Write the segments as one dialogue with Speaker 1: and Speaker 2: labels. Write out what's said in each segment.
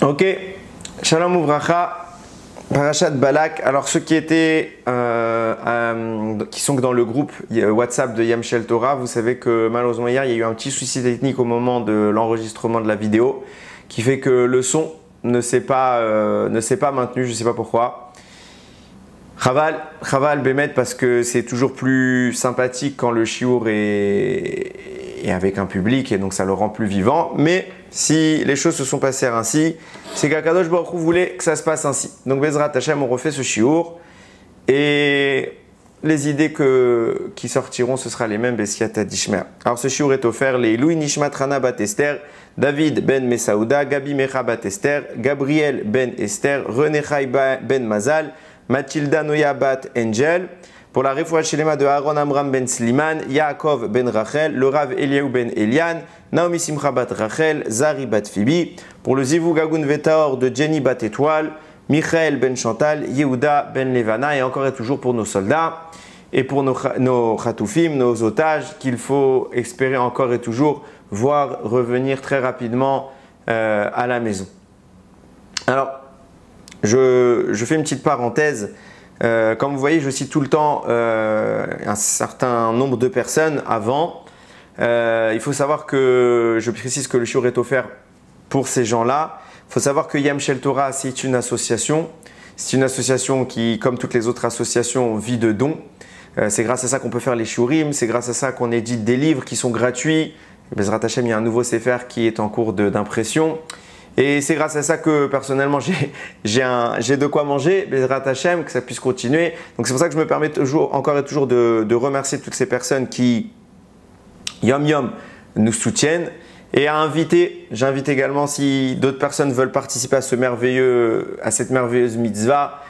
Speaker 1: Ok, Shalom Uvracha, Parashat Balak. Alors ceux qui étaient, qui sont dans le groupe WhatsApp de Yam Shel Torah, vous savez que malheureusement hier il y a eu un petit souci technique au moment de l'enregistrement de la vidéo, qui fait que le son ne s'est pas maintenu, je ne sais pas pourquoi. Chaval Bémet, parce que c'est toujours plus sympathique quand le shiur est avec un public et donc ça le rend plus vivant. Mais si les choses se sont passées ainsi, c'est qu'Akadosh Baruch Hu voulait que ça se passe ainsi. Donc Bezrat Hashem, on refait ce shiur et les idées qui sortiront, ce sera les mêmes Besiata Dishmer. Alors ce shiur est offert les Louis Nishmat Rana Bat Esther, David Ben Mesaouda, Gabi Mecha Bat Esther, Gabriel Ben Esther, René Chai Ben Mazal, Mathilda Noya Bat Angel, pour la Refoua Shelema de Aaron Amram Ben Sliman, Yaakov Ben Rachel, le Rav Eliaou Ben Elian, Naomi Simcha Bat Rachel, Zari Bat Phoebe, pour le Zivou Gagoun Vetaor de Jenny Bat Étoile, Michael Ben Chantal, Yehuda Ben Levana, et encore et toujours pour nos soldats et pour nos Khatoufim, nos otages, qu'il faut espérer encore et toujours voir revenir très rapidement à la maison. Alors, je fais une petite parenthèse. Comme vous voyez, je cite tout le temps un certain nombre de personnes avant. Il faut savoir que, je précise que le shiur est offert pour ces gens-là. Il faut savoir que Yam Shel Torah, c'est une association. C'est une association qui, comme toutes les autres associations, vit de dons. C'est grâce à ça qu'on peut faire les shiurim. C'est grâce à ça qu'on édite des livres qui sont gratuits. Bezrat Hashem, il y a un nouveau sefer qui est en cours d'impression. Et c'est grâce à ça que personnellement j'ai de quoi manger, Bezrat Hashem, que ça puisse continuer. Donc c'est pour ça que je me permets encore et toujours de remercier toutes ces personnes qui, yom nous soutiennent. Et j'invite également, si d'autres personnes veulent participer à cette merveilleuse mitzvah,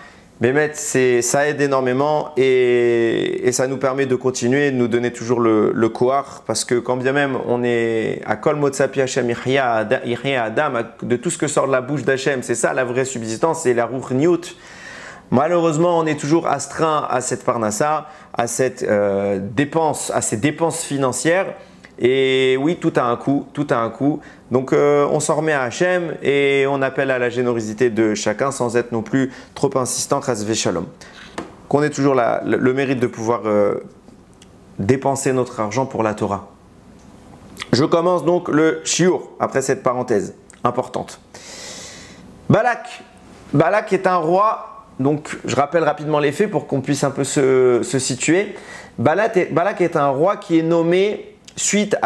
Speaker 1: Bémet, ça aide énormément et ça nous permet de continuer, de nous donner toujours le koar, parce que quand bien même on est à Kol Motzapi Hashem Yihya Adam, de tout ce que sort de la bouche d'Hachem, c'est ça la vraie subsistance, c'est la Ruch Niyut. Malheureusement, on est toujours astreint à cette parnassa, à ces dépenses financières. Et oui, tout a un coût, Donc on s'en remet à Hachem et on appelle à la générosité de chacun sans être non plus trop insistant, chas v'shalom. Qu'on ait toujours le mérite de pouvoir dépenser notre argent pour la Torah. Je commence donc le shiur après cette parenthèse importante. Balak est un roi, donc je rappelle rapidement les faits pour qu'on puisse un peu se situer. Balak est un roi qui est nommé suite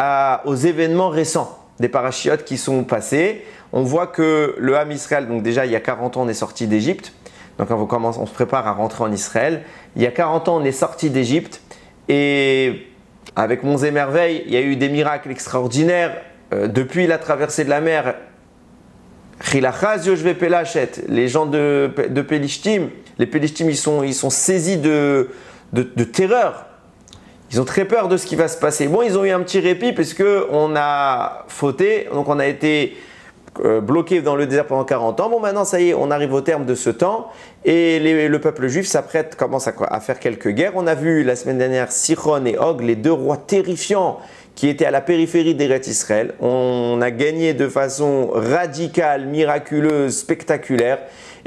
Speaker 1: aux événements récents des parachiotes qui sont passés. On voit que le Ham Israël, donc déjà il y a 40 ans on est sorti d'Égypte, donc on se prépare à rentrer en Israël. Il y a 40 ans on est sorti d'Égypte et avec monts et merveilles, il y a eu des miracles extraordinaires. Depuis la traversée de la mer, les gens de Pélishtim, les Pélishtim ils sont saisis de terreur. Ils ont très peur de ce qui va se passer. Bon, ils ont eu un petit répit parce qu'on a fauté, donc on a été bloqué dans le désert pendant 40 ans. Bon, maintenant, ça y est, on arrive au terme de ce temps et le peuple juif commence à faire quelques guerres. On a vu la semaine dernière Sichon et Og, les deux rois terrifiants qui étaient à la périphérie d'Eretz Israël. On a gagné de façon radicale, miraculeuse, spectaculaire.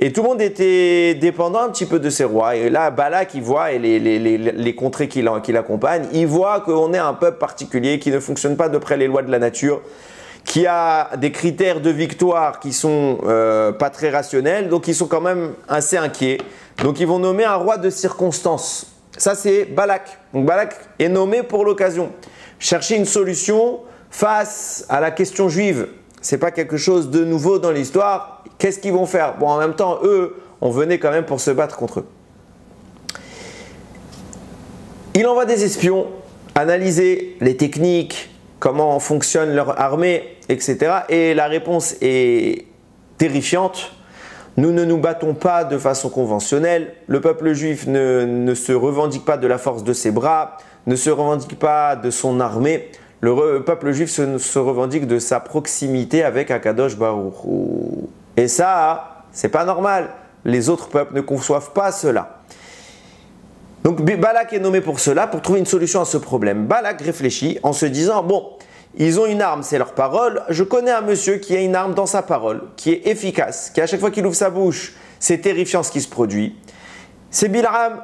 Speaker 1: Et tout le monde était dépendant un petit peu de ces rois. Et là, Balak, il voit, et les contrées qui l'accompagnent, il voit qu'on est un peuple particulier qui ne fonctionne pas d'après les lois de la nature, qui a des critères de victoire qui sont pas très rationnels, donc ils sont quand même assez inquiets. Donc ils vont nommer un roi de circonstance. Ça, c'est Balak. Donc Balak est nommé pour l'occasion. Chercher une solution face à la question juive. Ce n'est pas quelque chose de nouveau dans l'histoire. Qu'est-ce qu'ils vont faire? Bon, en même temps, eux, on venait quand même pour se battre contre eux. Il envoie des espions, analyser les techniques, comment fonctionne leur armée, etc. Et la réponse est terrifiante. Nous ne nous battons pas de façon conventionnelle. Le peuple juif ne se revendique pas de la force de ses bras, ne se revendique pas de son armée. Le peuple juif se revendique de sa proximité avec Akadosh Baruch Hu. Et ça, c'est pas normal. Les autres peuples ne conçoivent pas cela. Donc Balak est nommé pour cela, pour trouver une solution à ce problème. Balak réfléchit en se disant, bon, ils ont une arme, c'est leur parole. Je connais un monsieur qui a une arme dans sa parole, qui est efficace, qui à chaque fois qu'il ouvre sa bouche, c'est terrifiant ce qui se produit. C'est Bil'am.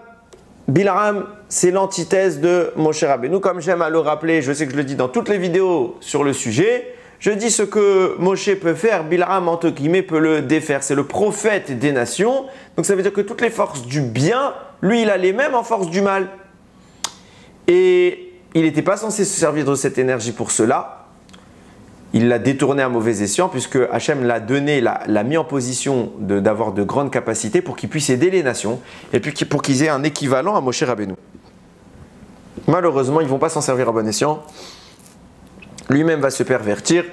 Speaker 1: Bil'am, c'est l'antithèse de Moshe Rabbeinu. Comme j'aime à le rappeler, je sais que je le dis dans toutes les vidéos sur le sujet, je dis ce que Moshe peut faire, Bil'am entre guillemets peut le défaire. C'est le prophète des nations. Donc ça veut dire que toutes les forces du bien, lui il a les mêmes en force du mal. Et il n'était pas censé se servir de cette énergie pour cela. Il l'a détourné à mauvais escient puisque Hachem l'a donné, l'a mis en position d'avoir de grandes capacités pour qu'il puisse aider les nations et puis pour qu'ils aient un équivalent à Moshe Rabbeinu. Malheureusement, ils ne vont pas s'en servir à bon escient. Lui-même va se pervertir.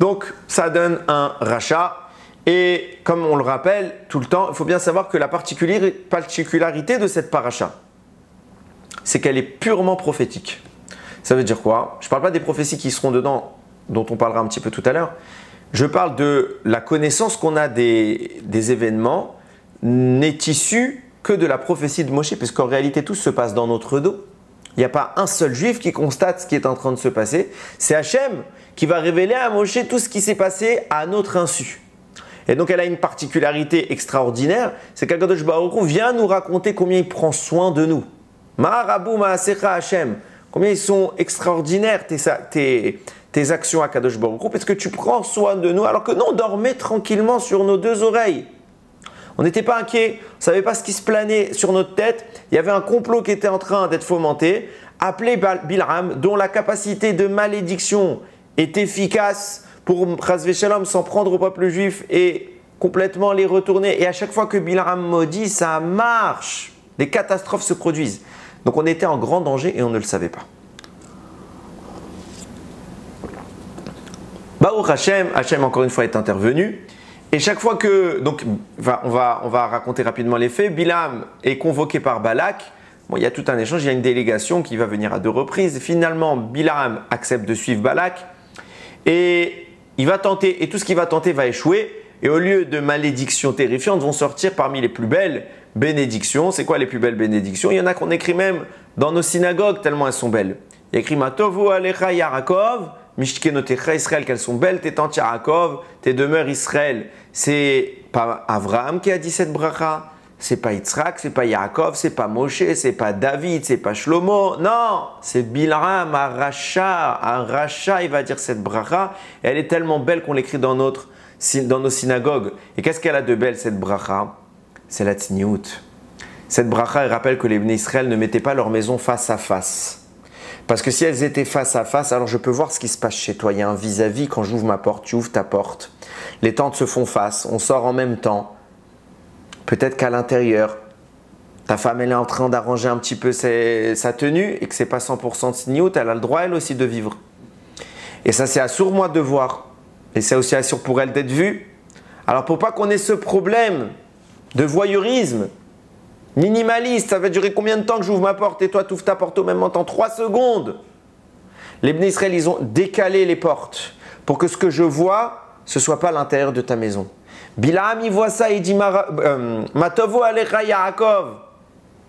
Speaker 1: Donc, ça donne un rachat. Et comme on le rappelle tout le temps, il faut bien savoir que la particularité de cette paracha, c'est qu'elle est purement prophétique. Ça veut dire quoi? Je ne parle pas des prophéties qui seront dedans, dont on parlera un petit peu tout à l'heure. Je parle de la connaissance qu'on a des événements n'est issue que de la prophétie de Moshe, parce qu'en réalité tout se passe dans notre dos. Il n'y a pas un seul juif qui constate ce qui est en train de se passer. C'est Hachem qui va révéler à Moshe tout ce qui s'est passé à notre insu. Et donc elle a une particularité extraordinaire, c'est qu'Akadosh Baruch Hu vient nous raconter combien il prend soin de nous. Ma'arabu ma'asecha Hachem, combien ils sont extraordinaires tes actions à Kadosh Baruch Hu, parce que tu prends soin de nous, alors que nous, on dormait tranquillement sur nos deux oreilles. On n'était pas inquiets, on ne savait pas ce qui se planait sur notre tête. Il y avait un complot qui était en train d'être fomenté, appelé Bil'am, dont la capacité de malédiction est efficace pour Chas Shalom s'en prendre au peuple juif et complètement les retourner. Et à chaque fois que Bil'am maudit, ça marche. Des catastrophes se produisent. Donc on était en grand danger et on ne le savait pas. Baruch Hashem, Hashem encore une fois est intervenu. Et chaque fois que, donc on va raconter rapidement les faits, Bil'am est convoqué par Balak. Bon, il y a tout un échange, il y a une délégation qui va venir à 2 reprises. Et finalement, Bil'am accepte de suivre Balak. Et il va tenter, et tout ce qu'il va tenter va échouer. Et au lieu de malédictions terrifiantes, vont sortir parmi les plus belles bénédictions. C'est quoi les plus belles bénédictions? Il y en a qu'on écrit même dans nos synagogues, tellement elles sont belles. Il y a écrit Matovu Alecha Yarakov, Mishkenotecha Israël, qu'elles sont belles tes tentes Yarakov, tes demeures Israël. C'est pas Avraham qui a dit cette bracha, c'est pas Yitzhak, c'est pas Yaakov, c'est pas Moshe, c'est pas David, c'est pas Shlomo. Non, c'est Bil'am, un rachat, il va dire cette bracha. Et elle est tellement belle qu'on l'écrit dans nos synagogues. Et qu'est-ce qu'elle a de belle cette bracha? C'est la tzniut. Cette bracha, elle rappelle que les Bnei Israël ne mettaient pas leur maison face à face. Parce que si elles étaient face à face, alors je peux voir ce qui se passe chez toi. Il y a un vis-à-vis, quand j'ouvre ma porte, tu ouvres ta porte. Les tentes se font face, on sort en même temps. Peut-être qu'à l'intérieur, ta femme elle est en train d'arranger un petit peu sa tenue et que ce n'est pas 100% de tzniut, elle a le droit elle aussi de vivre. Et ça c'est assourd moi de voir. Et c'est aussi assourd pour elle d'être vue. Alors pour pas qu'on ait ce problème de voyeurisme, minimaliste, ça va durer combien de temps que j'ouvre ma porte et toi tu ouvres ta porte au même moment? 3 secondes. Les Bnei Israël, ils ont décalé les portes pour que ce que je vois, ce ne soit pas l'intérieur de ta maison. Bil'am, il voit ça, il dit Matovo Alecha Yaakov,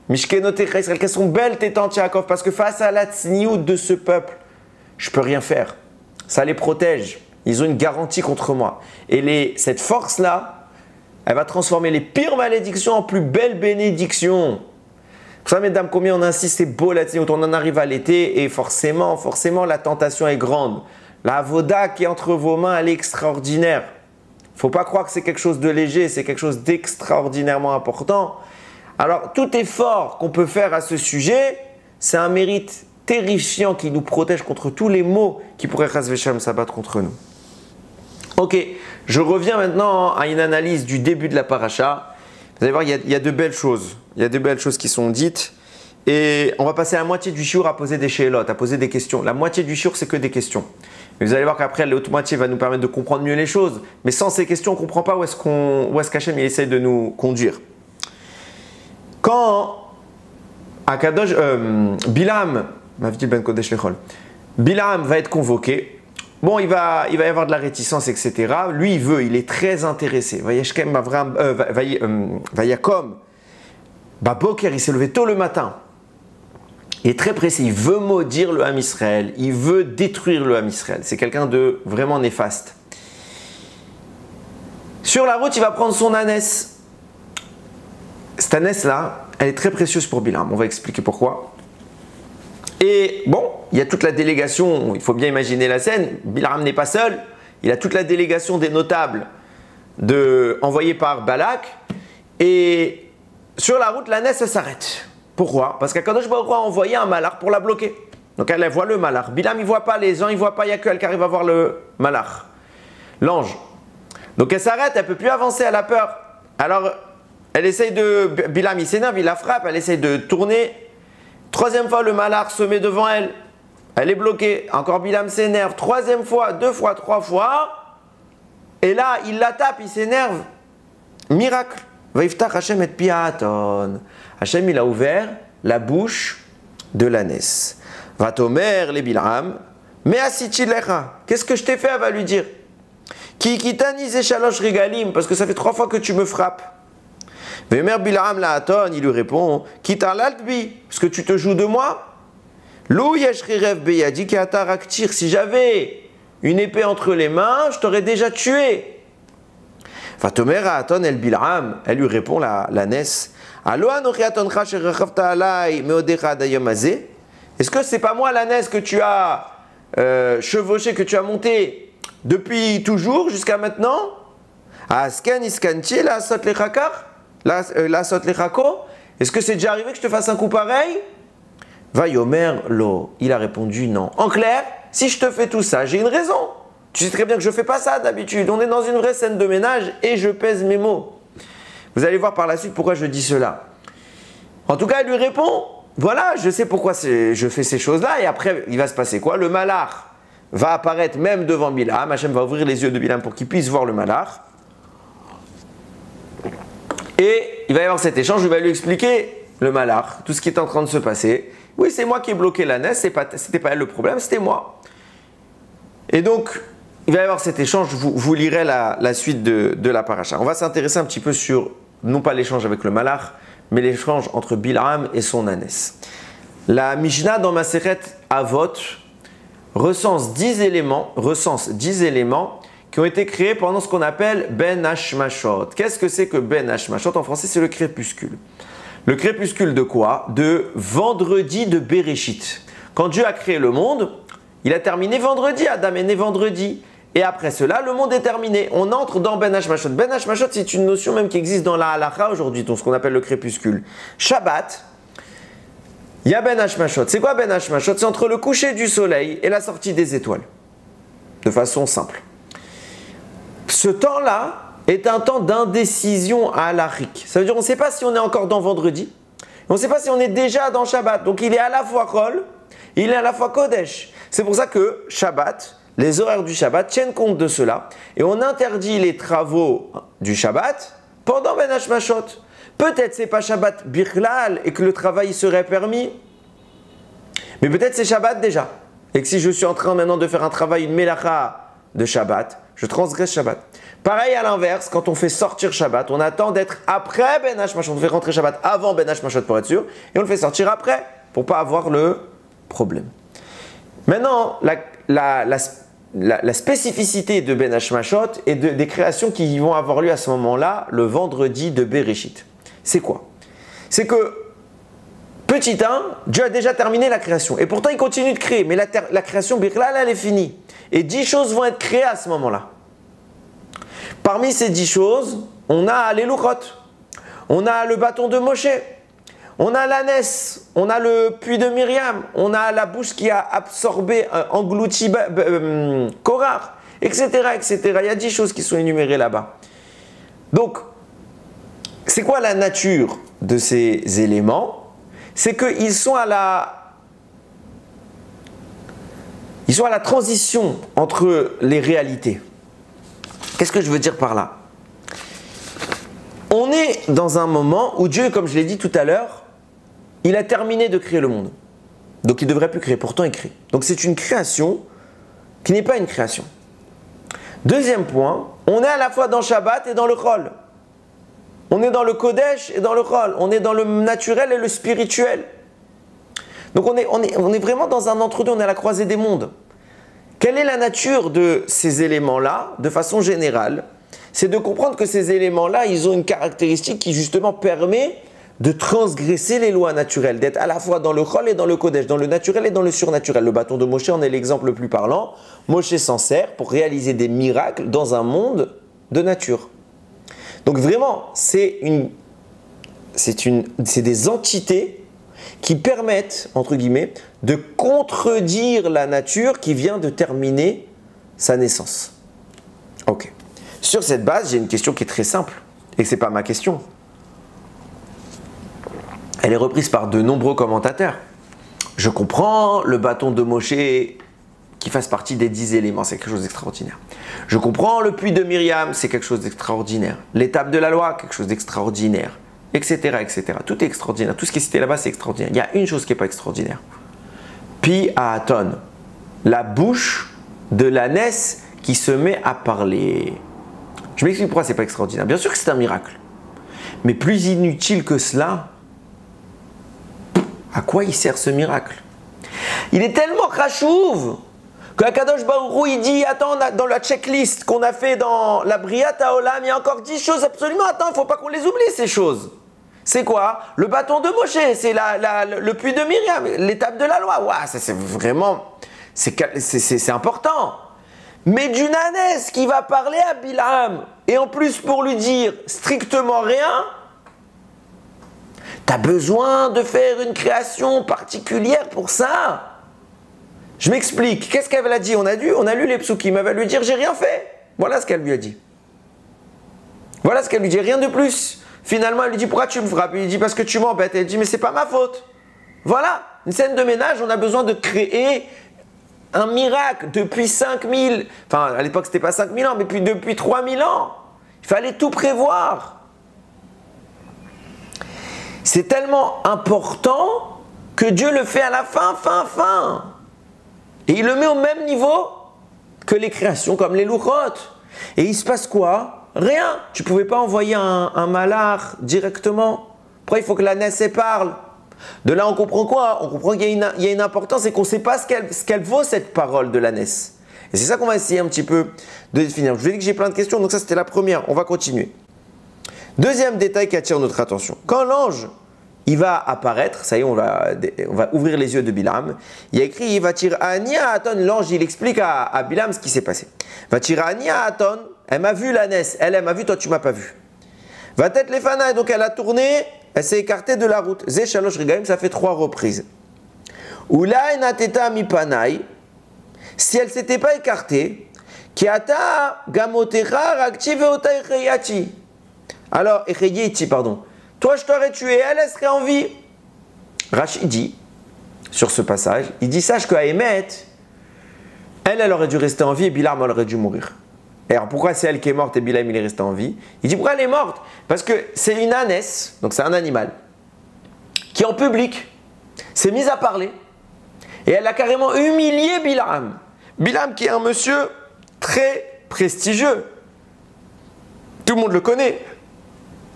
Speaker 1: Mishkenotecha Israël, qu'elles sont belles tes tentes Yaakov, parce que face à la tzniut de ce peuple, je ne peux rien faire. Ça les protège. Ils ont une garantie contre moi. Et cette force-là, elle va transformer les pires malédictions en plus belles bénédictions. Vous savez, mesdames, combien on insiste, c'est beau la tzniut, on en arrive à l'été et forcément, la tentation est grande. La avoda qui est entre vos mains, elle est extraordinaire. Il ne faut pas croire que c'est quelque chose de léger, c'est quelque chose d'extraordinairement important. Alors, tout effort qu'on peut faire à ce sujet, c'est un mérite terrifiant qui nous protège contre tous les maux qui pourraient chas v'shalom s'abattre contre nous. Ok, je reviens maintenant à une analyse du début de la paracha. Vous allez voir, il y a de belles choses. Il y a de belles choses qui sont dites. Et on va passer la moitié du shiur à poser des she'elot, à poser des questions. La moitié du shiur, c'est que des questions. Et vous allez voir qu'après, l'autre moitié va nous permettre de comprendre mieux les choses. Mais sans ces questions, on ne comprend pas où est-ce qu'Hachem essaye de nous conduire. Quand Bil'am, Bil'am va être convoqué, bon, il va y avoir de la réticence, etc. Lui, il est très intéressé. Vayakom, Baboker, il s'est levé tôt le matin. Il est très précis, il veut maudire le Ham Israël, il veut détruire le Ham Israël. C'est quelqu'un de vraiment néfaste. Sur la route, il va prendre son ânesse. Cette ânesse-là, elle est très précieuse pour Bilam. On va expliquer pourquoi. Et bon, il y a toute la délégation, il faut bien imaginer la scène. Bilam n'est pas seul, il a toute la délégation des notables envoyée par Balak. Et sur la route, l'ânesse s'arrête. Pourquoi? Parce qu'Akadosh Baruch Hu a envoyé un malach pour la bloquer. Donc elle voit le malach. Bilam, il ne voit pas, les gens, ils ne voient pas, il n'y a qu'elle qui arrive à voir le malach, l'ange. Donc elle s'arrête, elle ne peut plus avancer, elle a peur. Alors elle essaye de... Bilam, il s'énerve, il la frappe, elle essaye de tourner. Troisième fois, le malach se met devant elle. Elle est bloquée. Encore Bilam s'énerve. Troisième fois, 2 fois, 3 fois. Et là, il la tape, il s'énerve. Miracle. Vaïftach Hashem et piaton. Hashem, il a ouvert la bouche de l'ânesse. Vatomer les Bilam. Mais asitilecha. Qu'est-ce que je t'ai fait? Elle va lui dire. Ki kitani shalosh regalim. Parce que ça fait 3 fois que tu me frappes. Vemer Bilam la aton. Il lui répond. Kitarlaltbi. Parce que tu te joues de moi. Lou yeshri rev beyadi ki ataraktir. Si j'avais une épée entre les mains, je t'aurais déjà tué. Vatomer aton el Bilam. Elle lui répond l'ânesse. Est-ce que c'est pas moi l'ânesse que tu as chevauché, que tu as monté depuis toujours jusqu'à maintenant? Est-ce que c'est déjà arrivé que je te fasse un coup pareil? Vayomer lo. Il a répondu non. En clair, si je te fais tout ça, j'ai une raison. Tu sais très bien que je ne fais pas ça d'habitude. On est dans une vraie scène de ménage et je pèse mes mots. Vous allez voir par la suite pourquoi je dis cela. En tout cas, elle lui répond, voilà, je sais pourquoi je fais ces choses-là. Et après, il va se passer quoi? Le malach va apparaître même devant Bilam. Hachem va ouvrir les yeux de Bilam pour qu'il puisse voir le malach. Et il va y avoir cet échange, il va lui expliquer le malach, tout ce qui est en train de se passer. Oui, c'est moi qui ai bloqué l'ânesse, c'était pas elle le problème, c'était moi. Et donc, il va y avoir cet échange, vous lirez la suite de la paracha. On va s'intéresser un petit peu sur, non pas l'échange avec le malach, mais l'échange entre Bilam et son ânesse. La Mishnah dans Maseret Avot recense 10 éléments qui ont été créés pendant ce qu'on appelle Ben Hashmashot. Qu'est-ce que c'est que Ben Hashmashot? En français, c'est le crépuscule. Le crépuscule de quoi? De vendredi de Bereshit. Quand Dieu a créé le monde, il a terminé vendredi, Adam est né vendredi. Et après cela, le monde est terminé. On entre dans Ben Hashmashot. Ben Hashmashot, c'est une notion même qui existe dans la halakha aujourd'hui, dans ce qu'on appelle le crépuscule. Shabbat, il y a Ben Hashmashot. C'est quoi Ben Hashmashot? C'est entre le coucher du soleil et la sortie des étoiles. De façon simple. Ce temps-là est un temps d'indécision halachique. Ça veut dire qu'on ne sait pas si on est encore dans vendredi. On ne sait pas si on est déjà dans Shabbat. Donc il est à la fois Kol, il est à la fois Kodesh. C'est pour ça que Shabbat, les horaires du Shabbat tiennent compte de cela et on interdit les travaux du Shabbat pendant Ben Hashmashot. Peut-être c'est pas Shabbat Birklal et que le travail serait permis, mais peut-être c'est Shabbat déjà. Et que si je suis en train maintenant de faire un travail, une melacha de Shabbat, je transgresse Shabbat. Pareil à l'inverse, quand on fait sortir Shabbat, on attend d'être après Ben Hashmashot. On fait rentrer Shabbat avant Ben Hashmashot pour être sûr et on le fait sortir après pour ne pas avoir le problème. Maintenant, la spécificité de Ben Hashmashot et des créations qui vont avoir lieu à ce moment-là, le vendredi de Bereshit. C'est quoi? C'est que, petit 1, Dieu a déjà terminé la création. Et pourtant, il continue de créer. Mais la création, Birklal, elle est finie. Et 10 choses vont être créées à ce moment-là. Parmi ces 10 choses, on a les Luchot. On a le bâton de Moshe. On a l'ânesse, on a le puits de Myriam, on a la bouche qui a absorbé, englouti Korach, etc., etc. Il y a 10 choses qui sont énumérées là-bas. Donc, c'est quoi la nature de ces éléments? C'est qu'ils sont à la transition entre les réalités. Qu'est-ce que je veux dire par là? On est dans un moment où Dieu, comme je l'ai dit tout à l'heure, il a terminé de créer le monde. Donc il ne devrait plus créer, pourtant il crée. Donc c'est une création qui n'est pas une création. Deuxième point, on est à la fois dans Shabbat et dans le Chol. On est dans le Kodesh et dans le Chol. On est dans le naturel et le spirituel. Donc on est vraiment dans un entre-deux, on est à la croisée des mondes. Quelle est la nature de ces éléments-là, de façon générale? C'est de comprendre que ces éléments-là, ils ont une caractéristique qui justement permet de transgresser les lois naturelles, d'être à la fois dans le Chol et dans le Kodesh, dans le naturel et dans le surnaturel. Le bâton de Moshe en est l'exemple le plus parlant. Moshe s'en sert pour réaliser des miracles dans un monde de nature. Donc vraiment, c'est des entités qui permettent, entre guillemets, de contredire la nature qui vient de terminer sa naissance. Ok. Sur cette base, j'ai une question qui est très simple, et ce n'est pas ma question. Elle est reprise par de nombreux commentateurs. Je comprends le bâton de Moshe qui fasse partie des 10 éléments, c'est quelque chose d'extraordinaire. Je comprends le puits de Myriam, c'est quelque chose d'extraordinaire. L'étape de la loi, quelque chose d'extraordinaire, etc., etc. Tout est extraordinaire. Tout ce qui est cité là-bas, c'est extraordinaire. Il y a une chose qui n'est pas extraordinaire. Pi Haaton, la bouche de l'ânesse qui se met à parler. Je m'explique pourquoi c'est pas extraordinaire. Bien sûr que c'est un miracle. Mais plus inutile que cela, à quoi il sert ce miracle? Il est tellement chachouv que Akadosh Baruch Hu, il dit, attends, dans la checklist qu'on a fait dans la Briat Haolam, il y a encore 10 choses absolument, attends, il ne faut pas qu'on les oublie ces choses. C'est quoi? Le bâton de Moshe, c'est le puits de Myriam, l'étape de la loi. Ouah, ça c'est vraiment, c'est important. Mais d'une ânesse qui va parler à Bilam, et en plus pour lui dire strictement rien, tu as besoin de faire une création particulière pour ça. Je m'explique. Qu'est-ce qu'elle a dit? On a lu les psukim. Elle va lui dire, j'ai rien fait. Voilà ce qu'elle lui a dit. Voilà ce qu'elle lui dit, rien de plus. Finalement, elle lui dit, pourquoi tu me frappes? Il dit, parce que tu m'embêtes. Elle dit, mais c'est pas ma faute. Voilà. Une scène de ménage, on a besoin de créer un miracle depuis 5000. Enfin, à l'époque, c'était pas 5000 ans, mais depuis 3000 ans. Il fallait tout prévoir. C'est tellement important que Dieu le fait à la fin. Et il le met au même niveau que les créations comme les louchot. Et il se passe quoi? Rien. Tu ne pouvais pas envoyer un malach directement. Pourquoi il faut que la naisse parle? De là, on comprend quoi? On comprend qu'il y a une importance et qu'on ne sait pas ce qu'elle vaut, cette parole de la naisse. Et c'est ça qu'on va essayer un petit peu de définir. Je vous ai dit que j'ai plein de questions, donc ça c'était la première. On va continuer. Deuxième détail qui attire notre attention. Quand l'ange, il va apparaître, ça y est, on va ouvrir les yeux de Bilam. Il y a écrit, il va tirer Ania Aton. L'ange, il explique à Bilam ce qui s'est passé. Va tirer Ania Aton. Elle m'a vu l'ânesse. Elle m'a vu, toi tu m'as pas vu. Va tête les fana. Donc elle a tourné, elle s'est écartée de la route. Zé Shalosh Regaim, ça fait 3 reprises. Oulai nateta mi panai. Si elle s'était pas écartée, Kiata gamotera rakti veota echeyati. Alors, echeyati, pardon. Toi, je t'aurais tué, elle serait en vie. Rachid dit, sur ce passage, il dit, sache qu'à Emet, elle aurait dû rester en vie et Bilam, elle aurait dû mourir. Et alors, pourquoi c'est elle qui est morte et Bilam, il est resté en vie? Il dit, pourquoi elle est morte? Parce que c'est une ânesse, donc c'est un animal, qui en public s'est mise à parler. Et elle a carrément humilié Bilam. Bilam qui est un monsieur très prestigieux. Tout le monde le connaît.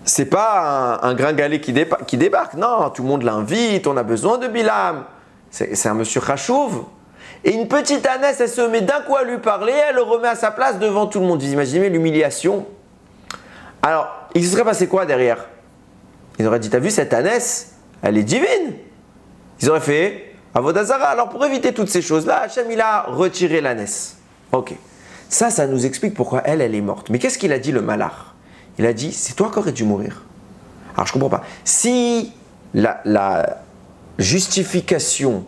Speaker 1: C'est pas un gringalet qui débarque. Non, tout le monde l'invite, on a besoin de Bilam. C'est un monsieur chachouv. Et une petite ânesse, elle se met d'un coup à lui parler, elle le remet à sa place devant tout le monde. Vous imaginez l'humiliation? Alors, il se serait passé quoi derrière? Ils auraient dit, t'as vu cette ânesse? Elle est divine. Ils auraient fait Avodazara. Alors pour éviter toutes ces choses-là, Hachem il a retiré l'ânesse. Ok. Ça nous explique pourquoi elle est morte. Mais qu'est-ce qu'il a dit le malach? Il a dit, c'est toi qui aurais dû mourir. Alors je ne comprends pas. Si la justification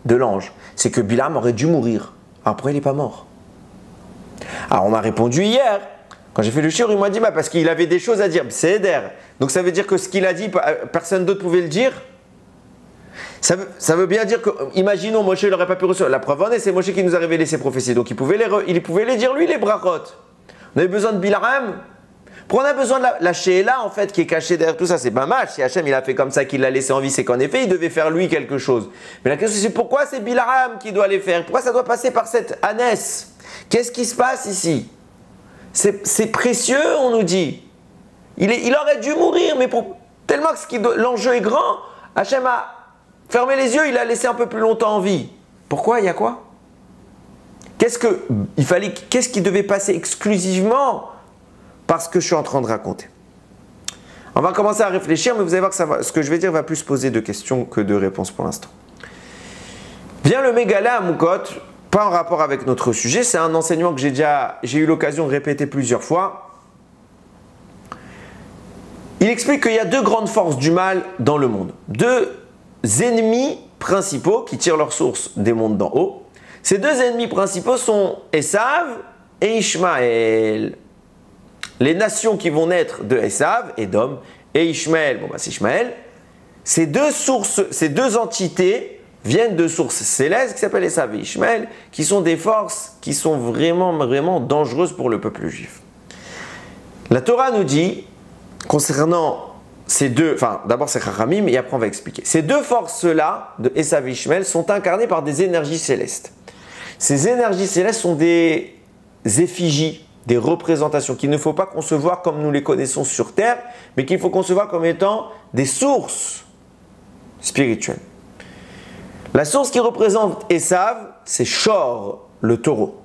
Speaker 1: de l'ange, c'est que Bilam aurait dû mourir, alors pourquoi il n'est pas mort? Alors on m'a répondu hier, quand j'ai fait le shiur, il m'a dit, bah, parce qu'il avait des choses à dire. C'est Eder. Donc ça veut dire que ce qu'il a dit, personne d'autre pouvait le dire? Ça veut bien dire que, imaginons, Moshe n'aurait pas pu recevoir. La preuve en est, c'est Moshe qui nous a révélé ses prophéties. Donc il pouvait les dire lui, les brachot. On avait besoin de Bilam. Pourquoi on a besoin de la Sheila en fait qui est cachée derrière tout ça? C'est pas mal. Si Hachem il a fait comme ça, qu'il l'a laissé en vie, c'est qu'en effet il devait faire lui quelque chose. Mais la question c'est pourquoi c'est Bilam qui doit les faire? Pourquoi ça doit passer par cette ânesse? Qu'est-ce qui se passe ici? C'est précieux, on nous dit. Il aurait dû mourir, mais tellement que l'enjeu est grand, Hachem fermé les yeux, il a laissé un peu plus longtemps en vie. Pourquoi? Il y a quoi? Qu'est-ce qui devait passer exclusivement par ce que je suis en train de raconter? On va commencer à réfléchir, mais vous allez voir que ce que je vais dire va plus poser de questions que de réponses pour l'instant. Vient le Mégala à Moukot, pas en rapport avec notre sujet, c'est un enseignement que j'ai eu l'occasion de répéter plusieurs fois. Il explique qu'il y a deux grandes forces du mal dans le monde. Deux ennemis principaux qui tirent leur source des mondes d'en haut. Ces deux ennemis principaux sont Esav et Ishmaël. Les nations qui vont naître de Esav, Édom, et Ishmaël, c'est Ishmaël. Ces deux entités viennent de sources célestes qui s'appellent Esav et Ishmaël, qui sont des forces qui sont vraiment, vraiment dangereuses pour le peuple juif. La Torah nous dit, concernant ces deux, d'abord c'est Chachamim et après on va expliquer. Ces deux forces-là, de Esav et Ishmaël, sont incarnées par des énergies célestes. Ces énergies célestes sont des effigies, des représentations qu'il ne faut pas concevoir comme nous les connaissons sur Terre, mais qu'il faut concevoir comme étant des sources spirituelles. La source qui représente Esav, c'est Shor, le taureau.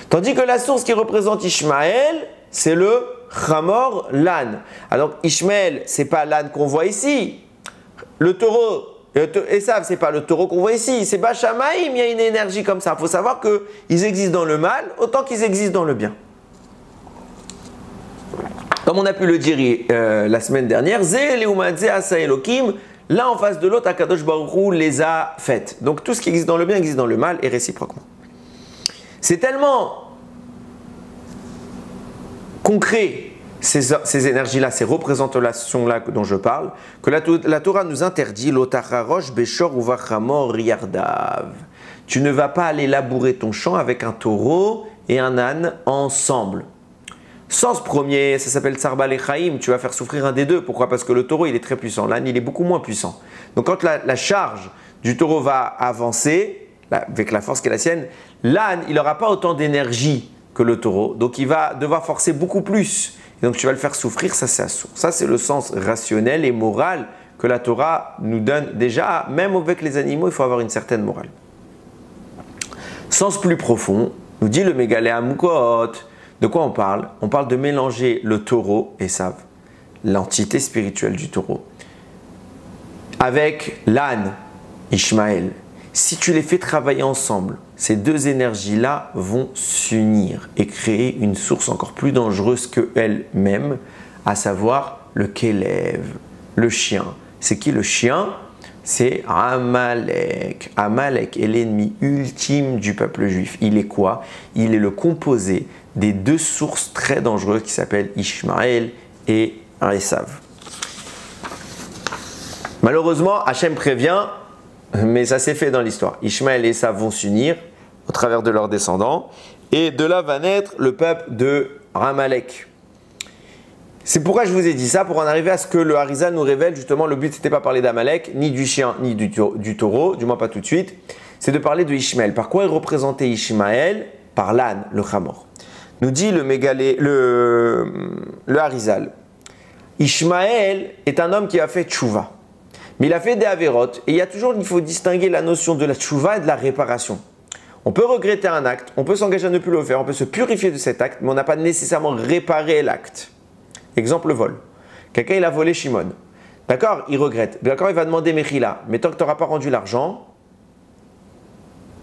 Speaker 1: Tandis que la source qui représente Ishmaël, c'est le Hamor, l'âne. Alors Ishmaël, ce n'est pas l'âne qu'on voit ici. Le taureau, Esav, ce n'est pas le taureau qu'on voit ici. C'est Bachamaïm, il y a une énergie comme ça. Il faut savoir qu'ils existent dans le mal autant qu'ils existent dans le bien. Comme on a pu le dire la semaine dernière, Zé, Leumadze, Asa Elohim, l'un en face de l'autre, Akadosh Baruch Hu les a faites. Donc tout ce qui existe dans le bien existe dans le mal et réciproquement. C'est tellement concret, ces énergies-là, ces représentations-là dont je parle, que la Torah nous interdit l'otacharosh beshor uvachamor yardav. Tu ne vas pas aller labourer ton champ avec un taureau et un âne ensemble. Sens premier, ça s'appelle Tsar Balechaim, tu vas faire souffrir un des deux. Pourquoi? Parce que le taureau, il est très puissant, l'âne, il est beaucoup moins puissant. Donc quand la charge du taureau va avancer, avec la force qui est la sienne, l'âne, il n'aura pas autant d'énergie que le taureau, donc il va devoir forcer beaucoup plus. Et donc tu vas le faire souffrir, ça c'est assourd. Ça c'est le sens rationnel et moral que la Torah nous donne déjà. Même avec les animaux, il faut avoir une certaine morale. Sens plus profond, nous dit le Mégalé Amukot. De quoi on parle? On parle de mélanger le taureau, Esav, l'entité spirituelle du taureau, avec l'âne, Ishmaël. Si tu les fais travailler ensemble, ces deux énergies-là vont s'unir et créer une source encore plus dangereuse qu'elles-mêmes, à savoir le Kélev, le chien. C'est qui le chien? C'est Amalek. Amalek est l'ennemi ultime du peuple juif. Il est quoi? Il est le composé des deux sources très dangereuses qui s'appellent Ishmaël et Esav. Malheureusement, Hachem prévient, mais ça s'est fait dans l'histoire. Ishmaël et Esav vont s'unir au travers de leurs descendants, et de là va naître le peuple de Amalek. C'est pourquoi je vous ai dit ça, pour en arriver à ce que le Harizal nous révèle. Justement, le but, c'était pas parler d'Amalek, ni du chien, ni du taureau, du moins pas tout de suite. C'est de parler de Ishmaël. Par quoi est représenté Ishmaël? Par l'âne, le Hamor. Nous dit le Harizal. Ishmaël est un homme qui a fait tchouva. Mais il a fait des avérotes. Et il faut distinguer la notion de la tchouva et de la réparation. On peut regretter un acte, on peut s'engager à ne plus le faire, on peut se purifier de cet acte, mais on n'a pas nécessairement réparé l'acte. Exemple, le vol. Quelqu'un, il a volé Shimon. D'accord, il regrette. D'accord, il va demander Mechila. Mais tant que tu n'auras pas rendu l'argent,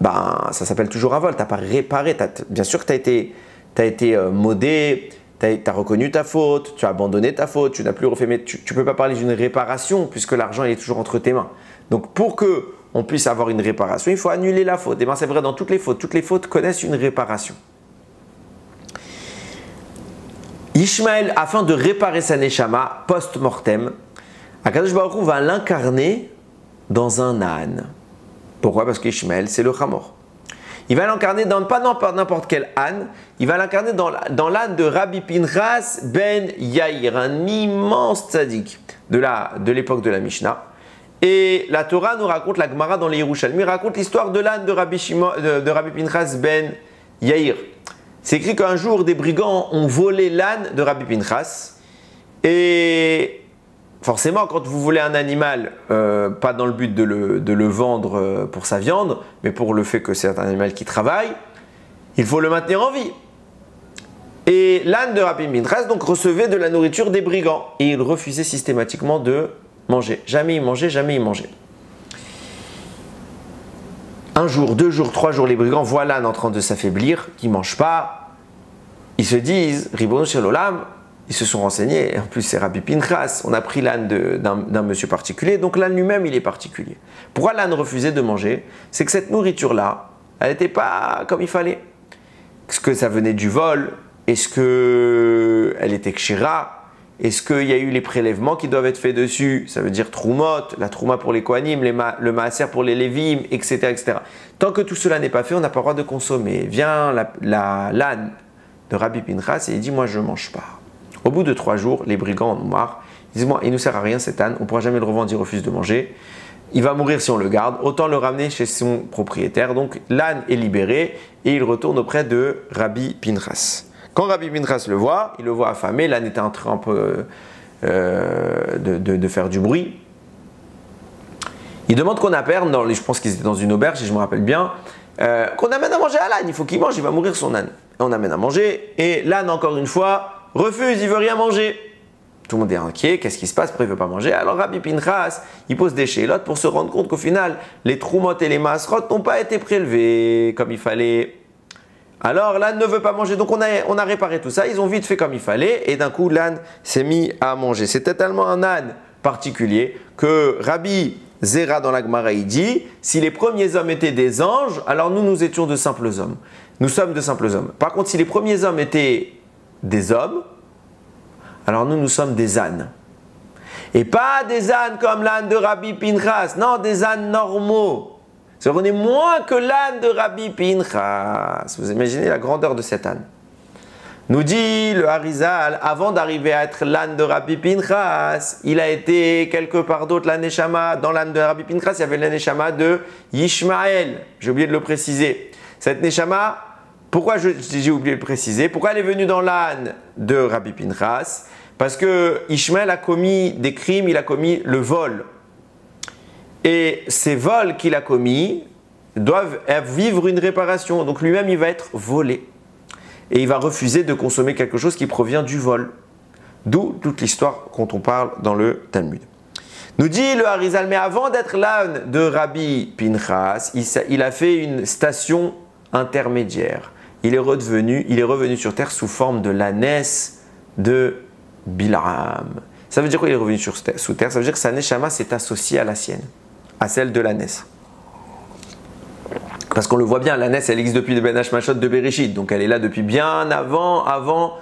Speaker 1: ça s'appelle toujours un vol. Tu n'as pas réparé. Bien sûr que tu as été modé, tu as reconnu ta faute, tu as abandonné ta faute, tu n'as plus refait. Mais tu ne peux pas parler d'une réparation puisque l'argent est toujours entre tes mains. Donc pour qu'on puisse avoir une réparation, il faut annuler la faute. Et bien c'est vrai dans toutes les fautes. Toutes les fautes connaissent une réparation. Ishmaël, afin de réparer sa neshama post-mortem, Akadosh Baruch Hu va l'incarner dans un âne. Pourquoi? Parce qu'Ishmaël, c'est le Hamor. Il va l'incarner pas n'importe quel âne, il va l'incarner dans l'âne de Rabbi Pinchas ben Yair, un immense tzaddik de l'époque de la Mishnah. Et la Torah nous raconte, la Gemara dans les Yerushalmi raconte l'histoire de l'âne de Rabbi Pinchas ben Yair. C'est écrit qu'un jour, des brigands ont volé l'âne de Rabbi Pinchas et forcément, quand vous voulez un animal, pas dans le but de le vendre pour sa viande, mais pour le fait que c'est un animal qui travaille, il faut le maintenir en vie. Et l'âne de Rabbi Pinchas donc recevait de la nourriture des brigands et il refusait systématiquement de manger. Jamais il mangeait, jamais il mangeait. Un jour, 2 jours, 3 jours, les brigands voient l'âne en train de s'affaiblir, qui ne mange pas. Ils se disent, Ribono Shel Olam, ils se sont renseignés, et en plus c'est Rabbi Pinchas, on a pris l'âne d'un monsieur particulier, donc l'âne lui-même il est particulier. Pourquoi l'âne refusait de manger? C'est que cette nourriture-là, elle n'était pas comme il fallait. Est-ce que ça venait du vol? Est-ce qu'elle était kshira? Est-ce qu'il y a eu les prélèvements qui doivent être faits dessus? Ça veut dire troumot, la trouma pour les kohanim, le maaser pour les lévim, etc., etc. Tant que tout cela n'est pas fait, on n'a pas le droit de consommer. Vient l'âne de Rabbi Pinchas et il dit, moi je ne mange pas. Au bout de 3 jours, les brigands en ont marre. Ils disent, moi il ne nous sert à rien cet âne, on ne pourra jamais le revendre, il refuse de manger. Il va mourir si on le garde, autant le ramener chez son propriétaire. Donc l'âne est libéré et il retourne auprès de Rabbi Pinchas. Quand Rabbi Pinchas le voit, il le voit affamé, l'âne était en train un peu de faire du bruit. Il demande qu'on appelle, je pense qu'ils étaient dans une auberge, si je me rappelle bien, qu'on amène à manger à l'âne, il faut qu'il mange, il va mourir son âne. On amène à manger et l'âne, encore une fois, refuse, il veut rien manger. Tout le monde est inquiet, qu'est-ce qui se passe, pourquoi il ne veut pas manger? Alors Rabbi Pinchas, il pose des chélotes pour se rendre compte qu'au final, les troumot et les maasrot n'ont pas été prélevés comme il fallait. Alors l'âne ne veut pas manger, donc on a réparé tout ça, ils ont vite fait comme il fallait et d'un coup l'âne s'est mis à manger. C'était tellement un âne particulier que Rabbi Zera dans la Gemara il dit, si les premiers hommes étaient des anges, alors nous étions de simples hommes. Nous sommes de simples hommes. Par contre, si les premiers hommes étaient des hommes, alors nous sommes des ânes. Et pas des ânes comme l'âne de Rabbi Pinchas, non, des ânes normaux. C'est-à-dire qu'on est moins que l'âne de Rabbi Pinchas. Vous imaginez la grandeur de cet âne. Nous dit le Harizal, avant d'arriver à être l'âne de Rabbi Pinchas, il a été quelque part d'autre la Neshama. Dans l'âne de Rabbi Pinchas, il y avait la Neshama de Yishmael. J'ai oublié de le préciser. Cette Neshama, pourquoi j'ai oublié de le préciser? Pourquoi elle est venue dans l'âne de Rabbi Pinchas? Parce que Ishmael a commis des crimes, il a commis le vol. Et ces vols qu'il a commis doivent vivre une réparation. Donc lui-même, il va être volé. Et il va refuser de consommer quelque chose qui provient du vol. D'où toute l'histoire quand on parle dans le Talmud. Nous dit le Harizal, mais avant d'être l'âne de Rabbi Pinchas, il a fait une station intermédiaire. Il est revenu sur terre sous forme de l'ânesse de Bilam. Ça veut dire quoi il est revenu sous terre? Ça veut dire que sa neshama s'est associée à la sienne, à celle de l'ânesse. Parce qu'on le voit bien, l'ânesse elle existe depuis le Ben Hashmashot de Bereshit, donc elle est là depuis bien avant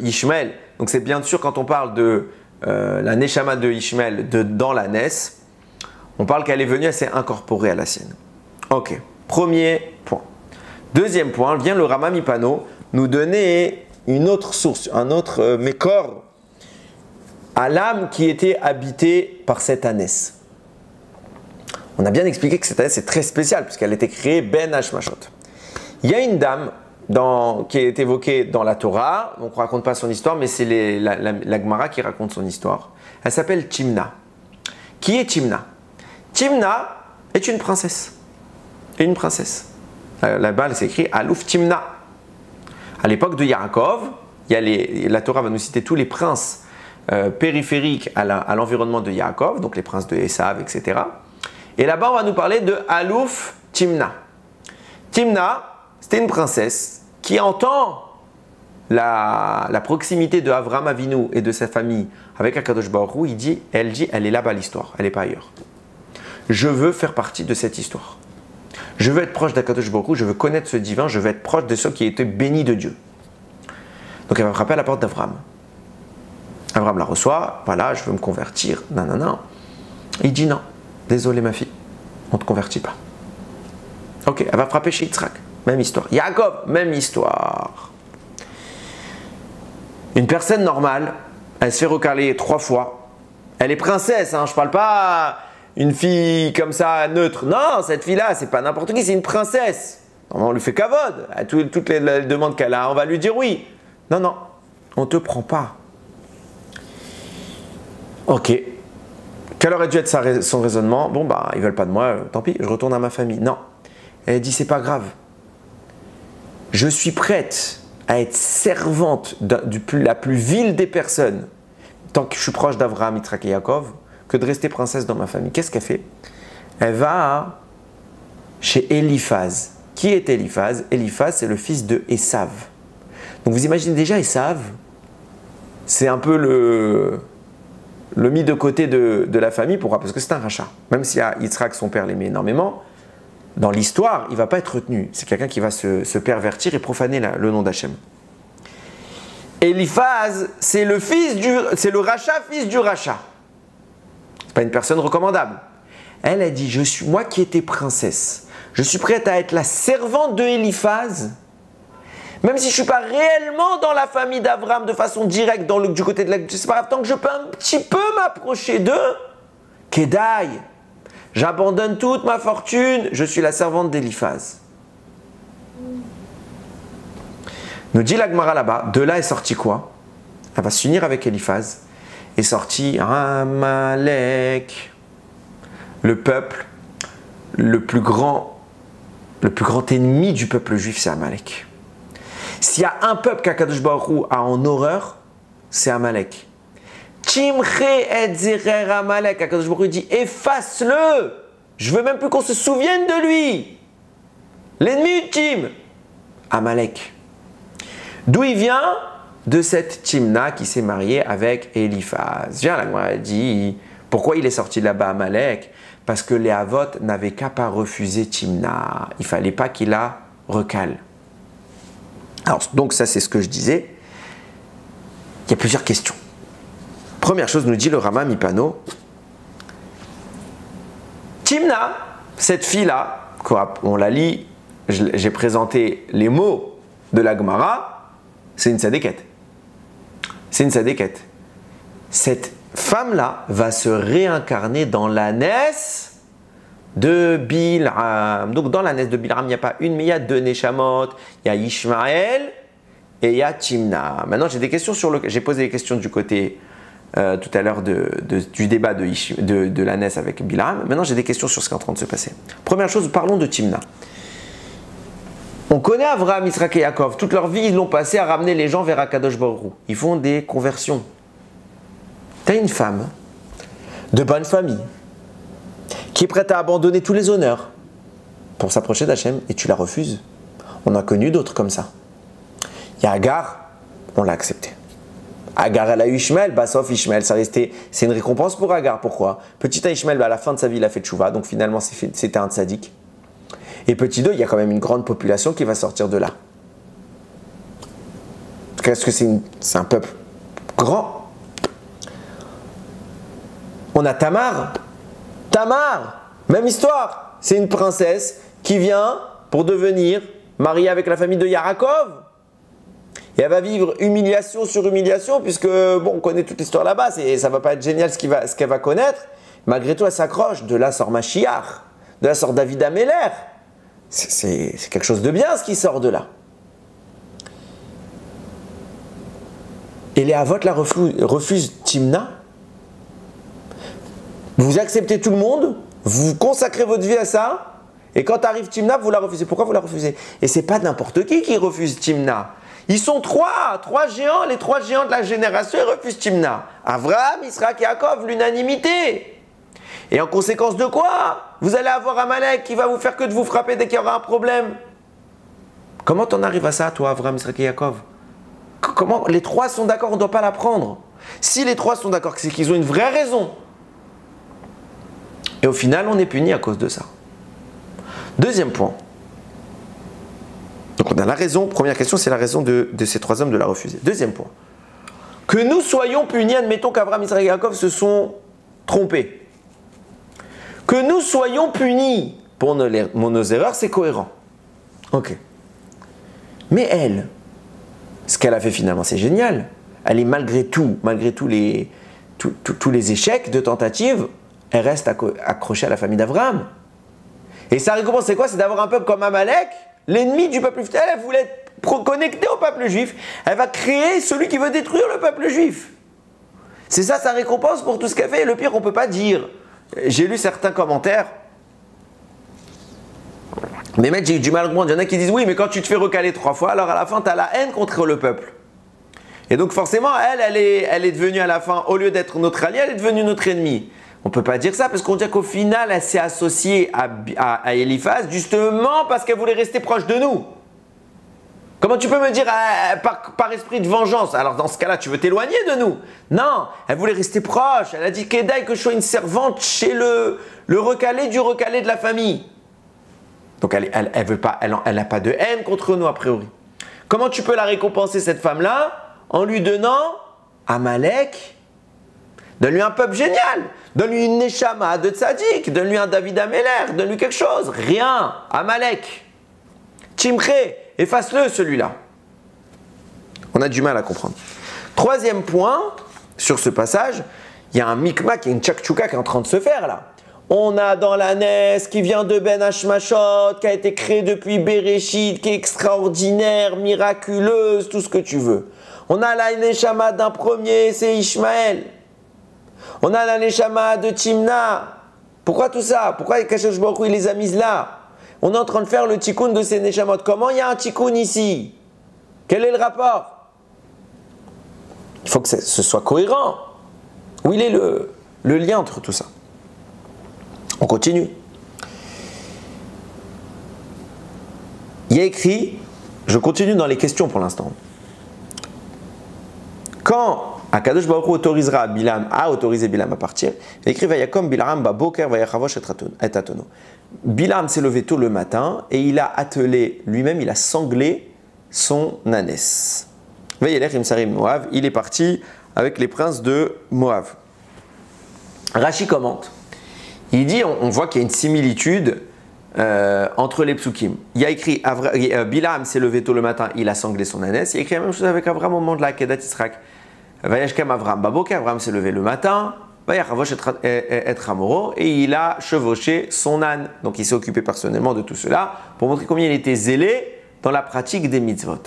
Speaker 1: Ishmael. Donc c'est bien sûr quand on parle de la neshama de Ishmael dans l'ânesse, on parle qu'elle est venue, elle s'est incorporée à la sienne. Ok, premier point. Deuxième point, vient le Rama Mipano nous donner une autre source, un autre mécor à l'âme qui était habitée par cette ânesse. On a bien expliqué que cette ânesse est très spéciale puisqu'elle a été créée Ben Hashmashot. Il y a une dame qui est évoquée dans la Torah, donc on ne raconte pas son histoire, mais c'est la Gemara qui raconte son histoire. Elle s'appelle Timna. Qui est Timna? Timna est une princesse. Une princesse. Là-bas, c'est écrit Alouf Timna. À l'époque de Yaakov, la Torah va nous citer tous les princes périphériques à l'environnement de Yaakov, donc les princes de Esav, etc. Et là-bas, on va nous parler de Alouf Timna. Timna, c'était une princesse qui entend la proximité de Avraham Avinu et de sa famille avec Akadosh Baruch Hu. Elle dit, elle est là-bas l'histoire, elle n'est pas ailleurs. Je veux faire partie de cette histoire. Je veux être proche d'Akadosh Baruch Hu, je veux connaître ce divin, je veux être proche de ceux qui étaient bénis de Dieu. Donc elle va frapper à la porte d'Avraham. Avraham la reçoit, voilà, je veux me convertir, nanana. Il dit non, désolé ma fille, on ne te convertit pas. Ok, elle va frapper chez Yitzhak, même histoire. Yaakov, même histoire. Une personne normale, elle se fait recaler 3 fois. Elle est princesse, hein, je ne parle pas une fille comme ça, neutre. Non, cette fille-là, c'est pas n'importe qui, c'est une princesse. On lui fait kavod. À toutes les demandes qu'elle a, on va lui dire oui. Non, non, on ne te prend pas. Ok. Quel aurait dû être son raisonnement? Bon, bah, ils veulent pas de moi, tant pis, je retourne à ma famille. Non. Elle dit, c'est pas grave. Je suis prête à être servante la plus vile des personnes, tant que je suis proche d'Avraham, Yitzhak et Yaakov, que de rester princesse dans ma famille. Qu'est-ce qu'elle fait? Elle va chez Eliphaz. Qui est Eliphaz? Eliphaz, c'est le fils de Esav. Donc vous imaginez déjà Esav, c'est un peu le mis de côté de la famille. Pourquoi? Parce que c'est un rachat. Même si Yitzhak, son père, l'aimait énormément, dans l'histoire, il ne va pas être retenu. C'est quelqu'un qui va se pervertir et profaner le nom d'Hachem. Eliphaz, c'est le rachat, fils du rachat. Ce n'est pas une personne recommandable. Elle a dit, moi qui étais princesse, je suis prête à être la servante de Eliphaz, même si je ne suis pas réellement dans la famille d'Abraham de façon directe, du côté de la... C'est pas grave, tant que je peux un petit peu m'approcher d'eux, Kedaï, j'abandonne toute ma fortune, je suis la servante d'Eliphaz. Nous dit la Gemara là-bas, de là est sorti quoi? Elle va s'unir avec Eliphaz. Est sorti Amalek, le peuple, le plus grand ennemi du peuple juif, c'est Amalek. S'il y a un peuple qu'Akadosh Baruch Hu a en horreur, c'est Amalek. Timche et zerer Amalek, Akadosh Baruch Hu dit efface-le. Je veux même plus qu'on se souvienne de lui. L'ennemi ultime, Amalek. D'où il vient? De cette Timna qui s'est mariée avec Eliphaz. Viens, la Gemara dit pourquoi il est sorti de là-bas, Amalek? Parce que les Havot n'avaient qu'à pas refuser Timna. Il ne fallait pas qu'il la recale. Alors, donc ça c'est ce que je disais. Il y a plusieurs questions. Première chose, nous dit le Rama Mipano. Timna, cette fille-là, on la lit, j'ai présenté les mots de la Gemara, c'est une sadéquette. C'est une sadéquette. Cette femme-là va se réincarner dans l'ânesse de Bil'am. Donc dans l'ânesse de Bil'am, il n'y a pas une, mais il y a deux Neshamot. Il y a Ishmaël et il y a Timna. Maintenant, j'ai des questions j'ai posé des questions du côté tout à l'heure du débat de l'ânesse avec Bil'am. Maintenant, j'ai des questions sur ce qui est en train de se passer. Première chose, parlons de Timna. On connaît Avraham, Yitzhak et Yaakov. Toute leur vie, ils l'ont passé à ramener les gens vers Akadosh Baruch Hu. Ils font des conversions. Tu as une femme de bonne famille qui est prête à abandonner tous les honneurs pour s'approcher d'Hachem et tu la refuses. On a connu d'autres comme ça. Il y a Agar, on l'a accepté. Agar, elle a eu Ishmael, sauf Ishmael, c'est une récompense pour Agar. Pourquoi? Petit à Ishmael, à la fin de sa vie, il a fait tchouva, donc finalement c'était un tzaddik. Et petit 2, il y a quand même une grande population qui va sortir de là. Qu'est-ce que c'est un peuple grand. On a Tamar. Tamar, même histoire. C'est une princesse qui vient pour devenir mariée avec la famille de Yaakov. Et elle va vivre humiliation sur humiliation, puisque, bon, on connaît toute l'histoire là-bas, ça ne va pas être génial ce qu'elle va connaître. Malgré tout, elle s'accroche. De là sort Mashiach. De là sort David Améler. C'est quelque chose de bien ce qui sort de là. Et les Havot la refusent Timna. Vous acceptez tout le monde, vous consacrez votre vie à ça, et quand arrive Timna, vous la refusez. Pourquoi vous la refusez? Et c'est pas n'importe qui refuse Timna. Ils sont trois géants, les trois géants de la génération, ils refusent Timna. Avraham, Yitzhak et Yaakov, l'unanimité. Et en conséquence de quoi? Vous allez avoir Amalek qui va vous faire que de vous frapper dès qu'il y aura un problème. Comment t'en arrives à ça, toi, Avraham, Yitzhak et Yaakov? Comment les trois sont d'accord, on ne doit pas la prendre. Si les trois sont d'accord, c'est qu'ils ont une vraie raison. Et au final, on est puni à cause de ça. Deuxième point. Donc on a la raison, première question, c'est la raison de ces trois hommes de la refuser. Deuxième point. Que nous soyons punis, admettons qu'Avraham, Yitzhak et Yaakov se sont trompés. Que nous soyons punis pour nos erreurs, c'est cohérent. Ok. Mais elle, ce qu'elle a fait finalement, c'est génial. Elle est malgré tous les échecs de tentative, elle reste accrochée à la famille d'Avraham. Et sa récompense, c'est quoi? C'est d'avoir un peuple comme Amalek, l'ennemi du peuple juif. Elle voulait être connectée au peuple juif. Elle va créer celui qui veut détruire le peuple juif. C'est ça sa récompense pour tout ce qu'elle fait. Et le pire, on ne peut pas dire. J'ai lu certains commentaires. Mais mec, j'ai eu du mal à comprendre. Il y en a qui disent oui, mais quand tu te fais recaler 3 fois, alors à la fin, tu as la haine contre le peuple. Et donc forcément, elle est devenue à la fin, au lieu d'être notre allié, elle est devenue notre ennemi. On ne peut pas dire ça parce qu'on dit qu'au final, elle s'est associée à Eliphaz justement parce qu'elle voulait rester proche de nous. Comment tu peux me dire par esprit de vengeance? Alors dans ce cas-là, tu veux t'éloigner de nous? Non, elle voulait rester proche. Elle a dit Kedaï que je sois une servante chez le recalé du recalé de la famille. Donc elle n'a pas de haine contre nous a priori. Comment tu peux la récompenser cette femme-là? En lui donnant Amalek? Donne-lui un peuple génial. Donne-lui une Neshama de Tzadik. Donne-lui un David Améler. Donne-lui quelque chose. Rien. Amalek. Timche. Efface-le celui-là. On a du mal à comprendre. Troisième point, sur ce passage, il y a un micmac, il y a une tchakchouka qui est en train de se faire là. On a dans la NES qui vient de Ben Hashmashot, qui a été créée depuis Bereshit, qui est extraordinaire, miraculeuse, tout ce que tu veux. On a la Neshama d'un premier, c'est Ishmaël. On a la Neshama de Timna. Pourquoi tout ça? Pourquoi Kadosh Baruch Hu il les a mises là? On est en train de faire le tikkun de ces Neshamot. Comment il y a un tikkun ici? Quel est le rapport? Il faut que ce soit cohérent. Où il est le lien entre tout ça? On continue. Il y a écrit, je continue dans les questions pour l'instant. Quand Akadosh Baruch Hu autorisera Bilam à autoriser Bilam à partir, il écrit Vayakom Bilam Baboker Vayachavosh et Atono. Bilam s'est levé tôt le matin et il a attelé lui-même, il a sanglé son ânesse. Vayelech Imsarim Moav, il est parti avec les princes de Moav. Rashi commente. Il dit, on voit qu'il y a une similitude entre les psukim. Il y a écrit, Bilam s'est levé tôt le matin, il a sanglé son ânesse. Il y a écrit la même chose avec Avram au moment de la Kedat Yisrak. Vayashkem Avram Baboker, Avram s'est levé le matin, Vayachavosh et Hamoro, et il a chevauché son âne. Donc il s'est occupé personnellement de tout cela pour montrer combien il était zélé dans la pratique des mitzvot.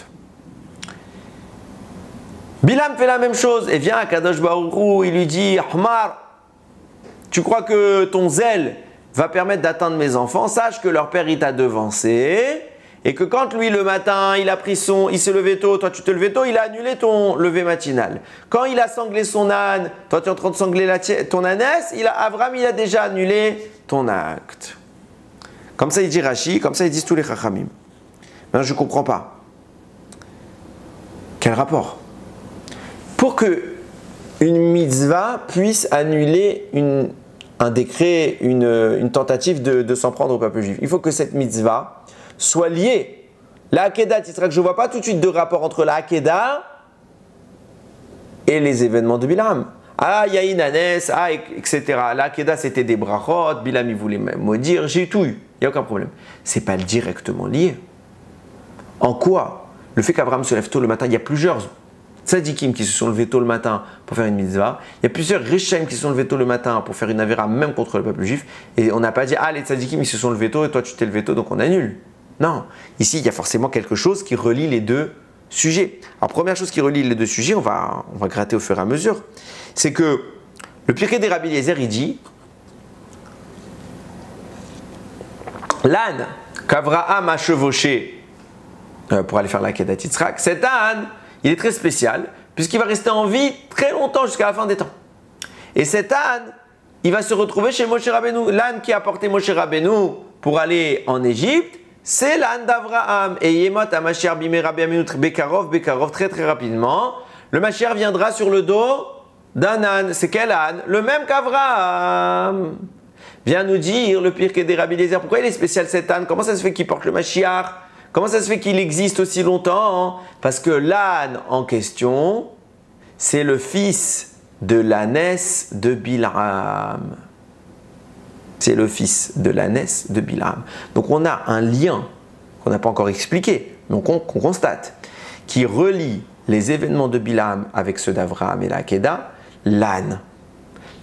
Speaker 1: Bilam fait la même chose et vient à Kadosh Baruch Hu, il lui dit Ahmar, tu crois que ton zèle va permettre d'atteindre mes enfants? Sache que leur père il t'a devancé et que quand lui le matin il s'est levé tôt, toi tu te levais tôt, il a annulé ton lever matinal. Quand il a sanglé son âne, toi tu es en train de sangler ton ânesse, Avram il a déjà annulé ton acte. Comme ça il dit Rashi, comme ça ils disent tous les chachamim. Mais je ne comprends pas. Quel rapport? Pour que une mitzvah puisse annuler un décret, une tentative de s'en prendre au peuple juif. Il faut que cette mitzvah soit liée. La Hakeda, je ne vois pas tout de suite de rapport entre la Hakeda et les événements de Bilam. Ah, il y a une ânesse, etc. La Hakeda, c'était des brachot, Bilam, il voulait maudire, j'ai tout eu. Il n'y a aucun problème. Ce n'est pas directement lié. En quoi? Le fait qu'Abraham se lève tôt le matin, il y a plusieurs tzadikim qui se sont levés tôt le matin pour faire une mitzvah. Il y a plusieurs rishaim qui se sont levés tôt le matin pour faire une avéra même contre le peuple juif. Et on n'a pas dit, ah les tzadikim ils se sont levés tôt et toi tu t'es levé tôt donc on annule. Non, ici il y a forcément quelque chose qui relie les deux sujets. Alors première chose qui relie les deux sujets, on va gratter au fur et à mesure, c'est que le Pirkei des Rabbi Eliezer il dit, l'âne qu'Avraham a chevauché pour aller faire la Kedat Yitzhak, cet âne il est très spécial puisqu'il va rester en vie très longtemps jusqu'à la fin des temps. Et cet âne, il va se retrouver chez Moshe Rabbeinu. L'âne qui a porté Moshe Rabbeinu pour aller en Égypte, c'est l'âne d'Avraham. Et Yemot à Mashiach Bimei Rabbi Aminu Bekarov, très très rapidement. Le Mashiach viendra sur le dos d'un âne. C'est quel âne? Le même qu'Avraham. Vient nous dire le Pirkei des Rabbi Eliezer. Pourquoi il est spécial cet âne? Comment ça se fait qu'il porte le Mashiach? Comment ça se fait qu'il existe aussi longtemps? Parce que l'âne en question, c'est le fils de l'ânesse de Bilam. C'est le fils de l'ânesse de Bilam. Donc on a un lien qu'on n'a pas encore expliqué, mais qu'on constate, qui relie les événements de Bilam avec ceux d'Avraham et la Hakeda, l'âne.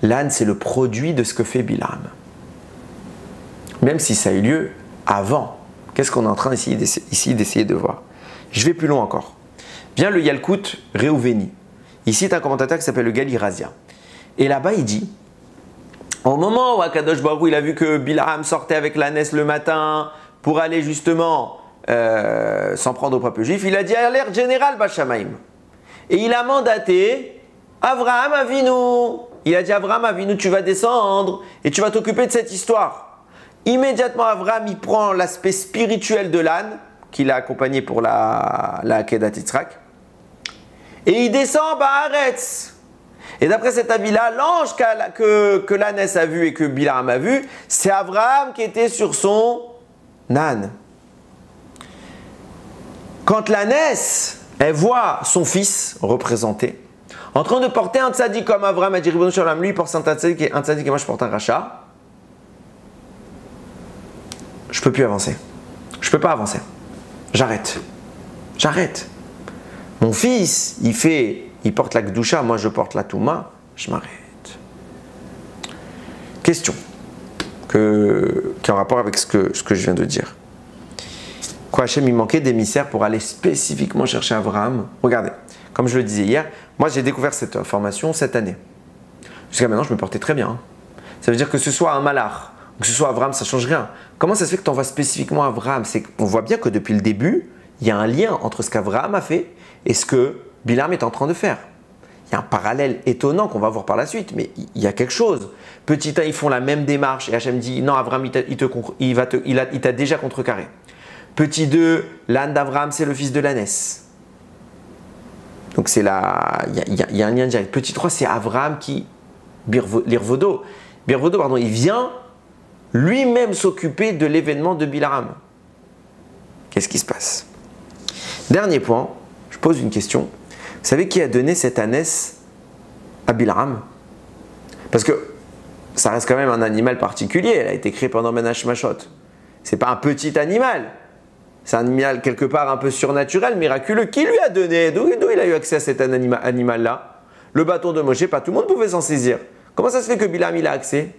Speaker 1: L'âne, c'est le produit de ce que fait Bilam. Même si ça a eu lieu avant. Qu'est-ce qu'on est en train ici d'essayer de voir? Je vais plus loin encore. Vient le Yalkut Réouveni. Il cite un commentateur qui s'appelle le Gali Razia. Et là-bas, il dit, au moment où Akadosh Baruch Hu, il a vu que Bilham sortait avec l'ânesse le matin pour aller justement s'en prendre au peuple juif, il a dit alerte générale Bachamaim. Et il a mandaté Avraham Avinu. Il a dit Avraham Avinu, tu vas descendre et tu vas t'occuper de cette histoire. Immédiatement, Avraham, il prend l'aspect spirituel de l'âne qu'il a accompagné pour la Akedat Yitzhak. Et il descend Baaretz. Et d'après cet avis-là, l'ange que l'ânesse a vu et que Bilham a vu, c'est Avraham qui était sur son âne. Quand l'ânesse, elle voit son fils représenté, en train de porter un tzaddik comme Avraham a dit, Ribono Shel Olam, lui il porte un tzaddik et moi je porte un rachat, je ne peux plus avancer. Je ne peux pas avancer. J'arrête. J'arrête. Mon fils, il porte la Gdusha, moi je porte la Touma, je m'arrête. Question qui est en rapport avec ce que je viens de dire. Quoi, Hachem, il manquait d'émissaires pour aller spécifiquement chercher Abraham. Regardez, comme je le disais hier, moi j'ai découvert cette information cette année. Jusqu'à maintenant, je me portais très bien. Ça veut dire que ce soit un malach, que ce soit Abraham, ça ne change rien. Comment ça se fait que tu envoies spécifiquement Abraham? C'est qu'on voit bien que depuis le début, il y a un lien entre ce qu'Abraham a fait et ce que Bilham est en train de faire. Il y a un parallèle étonnant qu'on va voir par la suite, mais il y a quelque chose. Petit 1, ils font la même démarche et Hachem dit non, Abraham, il t'a déjà contrecarré. Petit 2, l'âne d'Abraham, c'est le fils de l'ânesse. Donc il y a un lien direct. Petit 3, c'est Abraham qui, Birvodo, il vient lui-même s'occuper de l'événement de Bilham. Qu'est-ce qui se passe? Dernier point, je pose une question. Vous savez qui a donné cette ânesse à Bilham? Parce que ça reste quand même un animal particulier. Elle a été créée pendant Ben Hashmashot. C'est pas un petit animal. C'est un animal quelque part un peu surnaturel, miraculeux. Qui lui a donné? D'où il a eu accès à cet animal-là? Le bâton de Moshe, pas tout le monde pouvait s'en saisir. Comment ça se fait que Bilham il a accès?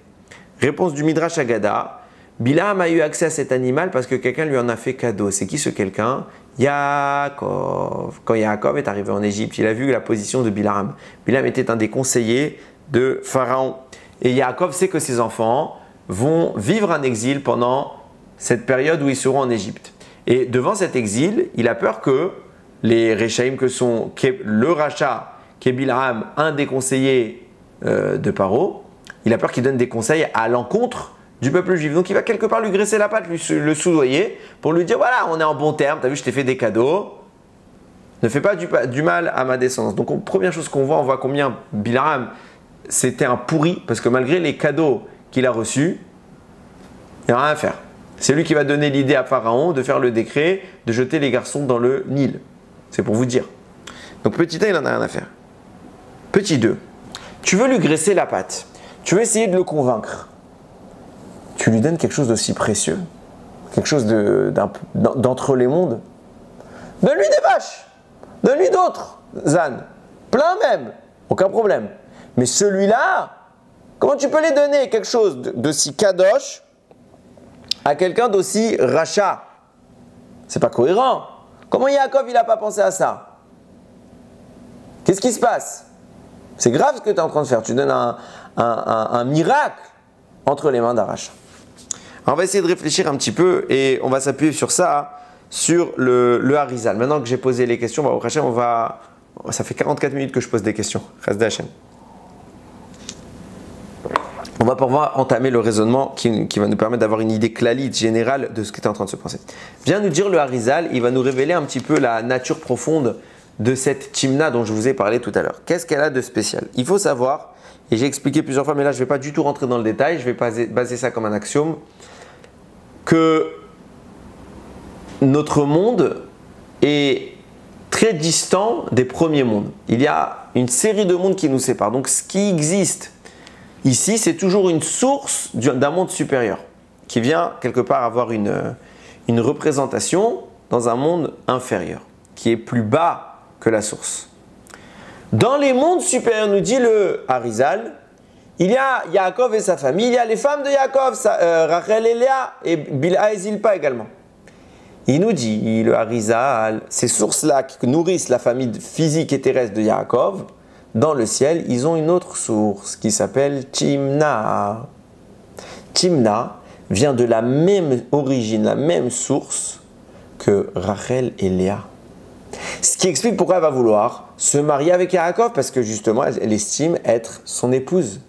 Speaker 1: Réponse du Midrash Agada. Bilham a eu accès à cet animal parce que quelqu'un lui en a fait cadeau. C'est qui ce quelqu'un? Yaakov. Quand Yaakov est arrivé en Égypte, il a vu la position de Bilham. Bilham était un des conseillers de Pharaon. Et Yaakov sait que ses enfants vont vivre un exil pendant cette période où ils seront en Égypte. Et devant cet exil, il a peur que les Réchaïm, le rachat, qui est Bilham, un des conseillers de Paro, il a peur qu'il donne des conseils à l'encontre du peuple juif. Donc il va quelque part lui graisser la patte, le soudoyer, pour lui dire voilà, on est en bon terme, t'as vu, je t'ai fait des cadeaux, ne fais pas du mal à ma descendance. Donc première chose qu'on voit, on voit combien Bilham c'était un pourri, parce que malgré les cadeaux qu'il a reçus, il n'y a rien à faire. C'est lui qui va donner l'idée à Pharaon de faire le décret de jeter les garçons dans le Nil. C'est pour vous dire. Donc petit 1, il n'en a rien à faire. Petit 2, tu veux lui graisser la patte, tu veux essayer de le convaincre. Tu lui donnes quelque chose d'aussi précieux, quelque chose d'entre les mondes. Donne-lui des vaches, donne-lui d'autres ânes, plein même, aucun problème. Mais celui-là, comment tu peux les donner quelque chose d'aussi kadosh à quelqu'un d'aussi rachat? C'est pas cohérent. Comment Yaakov il n'a pas pensé à ça? Qu'est-ce qui se passe? C'est grave ce que tu es en train de faire. Tu donnes un miracle entre les mains d'un rachat. On va essayer de réfléchir un petit peu et on va s'appuyer sur ça, sur le Harizal. Maintenant que j'ai posé les questions, au Hachem, ça fait 44 minutes que je pose des questions. Chasdei Hachem. On va pouvoir entamer le raisonnement qui va nous permettre d'avoir une idée clalite générale de ce qui est en train de se passer. Viens nous dire le Harizal, il va nous révéler un petit peu la nature profonde de cette Timna dont je vous ai parlé tout à l'heure. Qu'est-ce qu'elle a de spécial? Il faut savoir, et j'ai expliqué plusieurs fois, mais là je ne vais pas du tout rentrer dans le détail, je vais baser ça comme un axiome, que notre monde est très distant des premiers mondes. Il y a une série de mondes qui nous séparent. Donc ce qui existe ici, c'est toujours une source d'un monde supérieur qui vient quelque part avoir une représentation dans un monde inférieur, qui est plus bas que la source. Dans les mondes supérieurs, nous dit le Harizal, il y a Yaakov et sa famille, il y a les femmes de Yaakov, Rachel et Léa, et Bilha et Zilpa également. Il nous dit, le Harizal, ces sources-là qui nourrissent la famille physique et terrestre de Yaakov, dans le ciel, ils ont une autre source qui s'appelle Timna. Timna vient de la même origine, la même source que Rachel et Léa. Ce qui explique pourquoi elle va vouloir se marier avec Yaakov, parce que justement, elle estime être son épouse.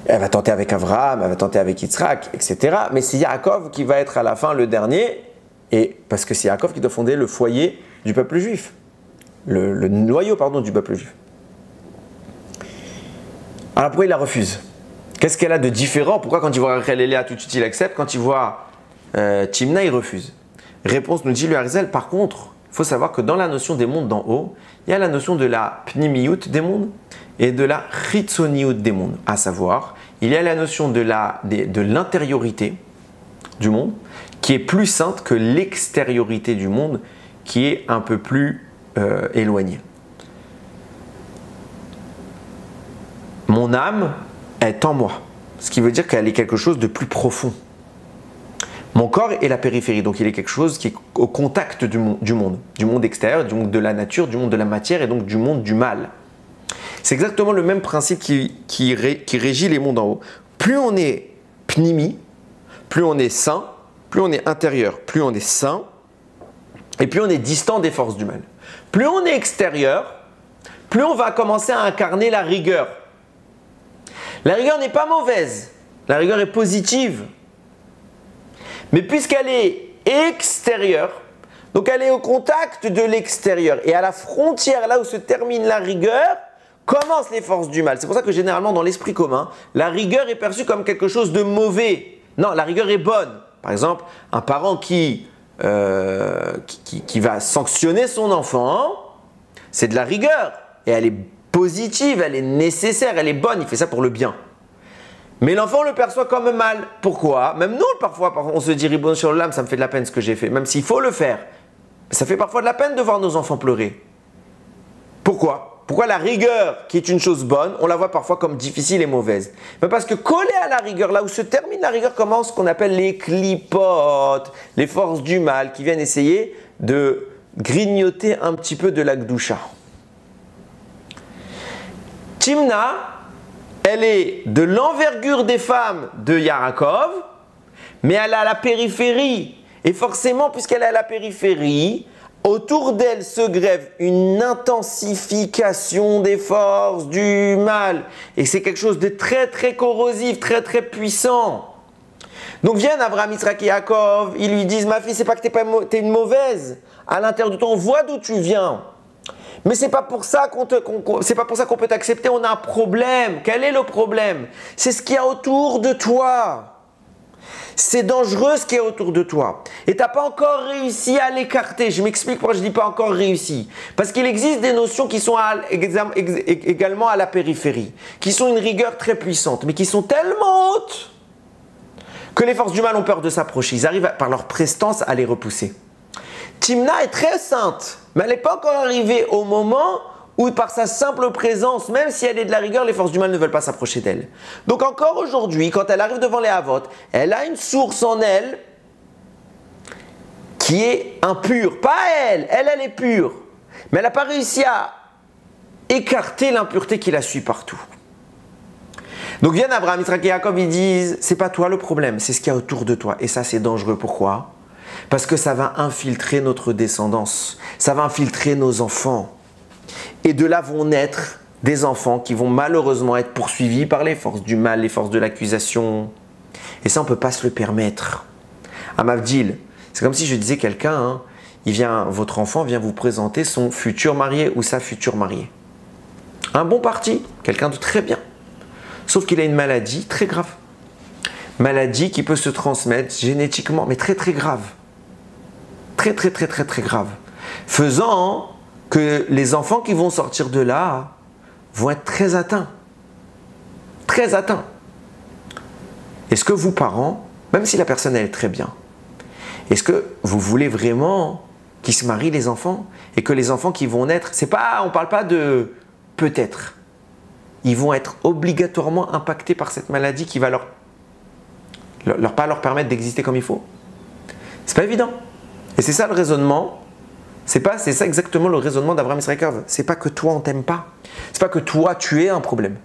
Speaker 1: Elle va tenter avec Abraham, elle va tenter avec Yitzhak, etc. Mais c'est Yaakov qui va être à la fin le dernier, et parce que c'est Yaakov qui doit fonder le foyer du peuple juif, le noyau du peuple juif. Alors pourquoi il la refuse? Qu'est-ce qu'elle a de différent? Pourquoi quand il voit Rachel et Léa tout de suite il accepte, quand il voit Timna il refuse? Réponse nous dit le Harizal, par contre, il faut savoir que dans la notion des mondes d'en haut, il y a la notion de la pnimiyut des mondes et de la chitzoniyut des mondes, à savoir, il y a la notion de l'intériorité du monde qui est plus sainte que l'extériorité du monde qui est un peu plus éloignée. Mon âme est en moi, ce qui veut dire qu'elle est quelque chose de plus profond. Mon corps est la périphérie, donc il est quelque chose qui est au contact du monde extérieur, du monde de la nature, du monde de la matière et donc du monde du mal. C'est exactement le même principe qui régit les mondes en haut. Plus on est pnimi, plus on est saint, plus on est intérieur, plus on est saint, et plus on est distant des forces du mal. Plus on est extérieur, plus on va commencer à incarner la rigueur. La rigueur n'est pas mauvaise, la rigueur est positive. Mais puisqu'elle est extérieure, donc elle est au contact de l'extérieur, et à la frontière, là où se termine la rigueur, commencent les forces du mal. C'est pour ça que généralement dans l'esprit commun, la rigueur est perçue comme quelque chose de mauvais. Non, la rigueur est bonne. Par exemple, un parent qui va sanctionner son enfant, c'est de la rigueur. Et elle est positive, elle est nécessaire, elle est bonne, il fait ça pour le bien. Mais l'enfant le perçoit comme mal. Pourquoi? Même nous, parfois, on se dit, Ribono Shel Olam, ça me fait de la peine ce que j'ai fait, même s'il faut le faire. Ça fait parfois de la peine de voir nos enfants pleurer. Pourquoi? Pourquoi la rigueur, qui est une chose bonne, on la voit parfois comme difficile et mauvaise? Mais parce que collé à la rigueur, là où se termine la rigueur, commence ce qu'on appelle les klipotes, les forces du mal, qui viennent essayer de grignoter un petit peu de la Gdusha. Timna, elle est de l'envergure des femmes de Yaakov, mais elle est à la périphérie. Et forcément, puisqu'elle est à la périphérie, autour d'elle se grève une intensification des forces du mal. Et c'est quelque chose de très très corrosif, très très puissant. Donc viennent Abraham, Yitzhak et Yaakov, ils lui disent, ma fille, c'est pas que t'es une mauvaise. À l'intérieur de toi, on voit d'où tu viens. Mais c'est pas pour ça qu'on peut t'accepter, on a un problème. Quel est le problème? C'est ce qu'il y a autour de toi. C'est dangereux ce qu'il y a autour de toi. Et tu n'as pas encore réussi à l'écarter. Je m'explique pourquoi je ne dis pas encore réussi. Parce qu'il existe des notions qui sont également à la périphérie, qui sont une rigueur très puissante, mais qui sont tellement hautes que les forces du mal ont peur de s'approcher. Ils arrivent par leur prestance à les repousser. Timna est très sainte, mais elle n'est pas encore arrivée au moment où par sa simple présence, même si elle est de la rigueur, les forces du mal ne veulent pas s'approcher d'elle. Donc encore aujourd'hui, quand elle arrive devant les Havot, elle a une source en elle qui est impure. Pas elle est pure. Mais elle n'a pas réussi à écarter l'impureté qui la suit partout. Donc viennent Abraham, Yitzhak et Yaakov, ils disent, c'est pas toi le problème, c'est ce qu'il y a autour de toi. Et ça c'est dangereux, pourquoi? Parce que ça va infiltrer notre descendance, ça va infiltrer nos enfants. Et de là vont naître des enfants qui vont malheureusement être poursuivis par les forces du mal, les forces de l'accusation. Et ça, on ne peut pas se le permettre. À Mavdil, c'est comme si je disais quelqu'un, votre enfant vient vous présenter son futur marié ou sa future mariée. Un bon parti, quelqu'un de très bien. Sauf qu'il a une maladie très grave. Maladie qui peut se transmettre génétiquement, mais très très grave. Très très très très très grave. Faisant que les enfants qui vont sortir de là vont être très atteints. Très atteints. Est-ce que vous, parents, même si la personne elle est très bien, est-ce que vous voulez vraiment qu'ils se marient les enfants et que les enfants qui vont naître, on ne parle pas de peut-être, ils vont être obligatoirement impactés par cette maladie qui va pas leur permettre d'exister comme il faut? C'est pas évident. Et c'est ça le raisonnement. C'est ça exactement le raisonnement d'Abraham Israël. C'est pas que toi on t'aime pas. C'est pas que toi tu es un problème.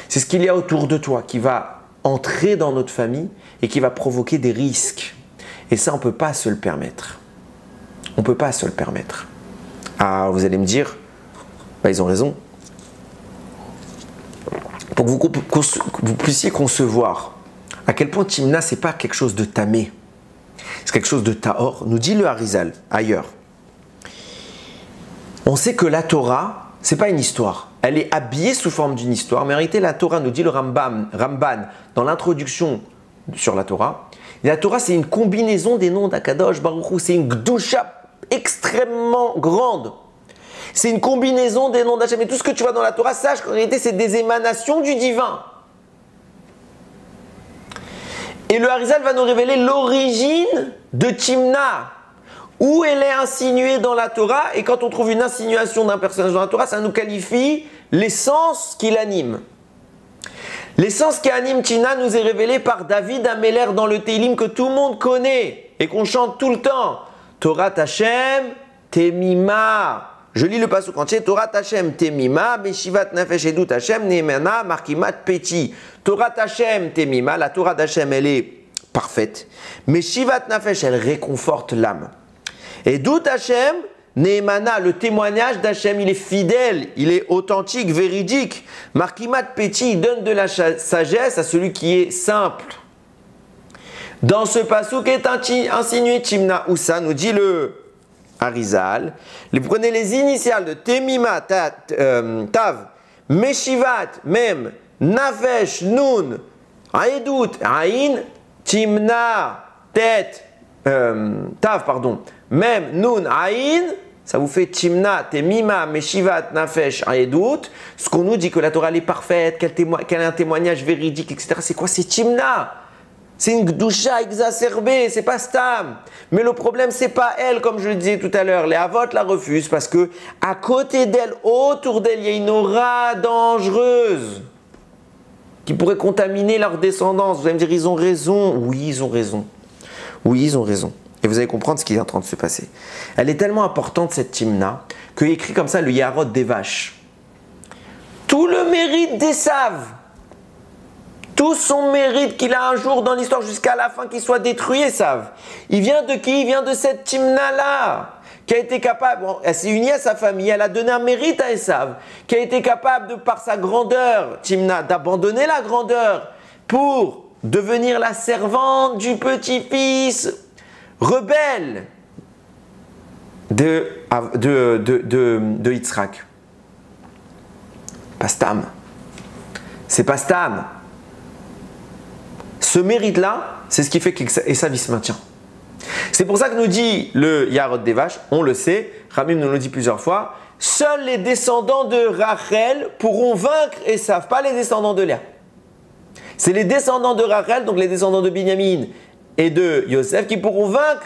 Speaker 1: C'est ce qu'il y a autour de toi qui va entrer dans notre famille et qui va provoquer des risques. Et ça, on ne peut pas se le permettre. On ne peut pas se le permettre. Ah, vous allez me dire, bah, ils ont raison. Pour que vous puissiez concevoir à quel point Timna, ce n'est pas quelque chose de tamé. C'est quelque chose de tahor. Nous dit le Harizal, ailleurs. On sait que la Torah, ce n'est pas une histoire. Elle est habillée sous forme d'une histoire. Mais en réalité, la Torah, nous dit le Ramban dans l'introduction sur la Torah, la Torah, c'est une combinaison des noms d'Akadosh Baruch Hu. C'est une gdusha extrêmement grande. C'est une combinaison des noms d'Hachem. Et tout ce que tu vois dans la Torah, sache qu'en réalité, c'est des émanations du divin. Et le Harizal va nous révéler l'origine de Timna, où elle est insinuée dans la Torah. Et quand on trouve une insinuation d'un personnage dans la Torah, ça nous qualifie l'essence qui l'anime. L'essence qui anime Timna nous est révélée par David Améler dans le Teilim que tout le monde connaît et qu'on chante tout le temps. Torah Hashem Temima. Je lis le pasuk entier. Torah Hashem Temima, Beshivat Nafesh Edut Hashem Neemana Markimat Peti. Torah Hashem Temima, la Torah d'Hashem, elle est parfaite. Mais Shivat Nafesh, elle réconforte l'âme. Edut Hashem Neemana, le témoignage d'Hachem, il est fidèle, il est authentique, véridique. Markimat Peti, il donne de la sagesse à celui qui est simple. Dans ce pasuk est insinué Timna Oussa, nous dit le Harizal. Vous prenez les initiales de Temima, Tav, Meshivat, Mem, Nafesh, Nun, Aedut, Aïn, Timna, Tet, Tav, pardon, Mem, Nun, Aïn, ça vous fait Timna, Temima, Meshivat, Nafesh, Aedut. Ce qu'on nous dit que la Torah elle est parfaite, qu'elle a un témoignage véridique, etc. C'est quoi? C'est Timna. C'est une gdusha exacerbée, c'est pas Stam. Mais le problème, c'est pas elle, comme je le disais tout à l'heure. Les Avot la refusent parce que à côté d'elle, autour d'elle, il y a une aura dangereuse qui pourrait contaminer leur descendance. Vous allez me dire, ils ont raison. Oui, ils ont raison. Oui, ils ont raison. Et vous allez comprendre ce qui est en train de se passer. Elle est tellement importante, cette Timna, qu'il écrit comme ça le Yarod des vaches. Tout le mérite d'Esav, tout son mérite qu'il a un jour dans l'histoire jusqu'à la fin qu'il soit détruit, Esav. Il vient de qui? Il vient de cette Timna-là, qui a été capable, elle s'est unie à sa famille, elle a donné un mérite à Esav, qui a été capable, de par sa grandeur, Timna, d'abandonner la grandeur pour devenir la servante du petit-fils rebelle de Yitzhak. Pas Stam. C'est pas Stam. Ce mérite-là, c'est ce qui fait qu'Esav se maintient. C'est pour ça que nous dit le Yarod des vaches, on le sait, Ramim nous le dit plusieurs fois, seuls les descendants de Rachel pourront vaincre Esav, pas les descendants de Léa. C'est les descendants de Rachel, donc les descendants de Binyamin et de Yosef, qui pourront vaincre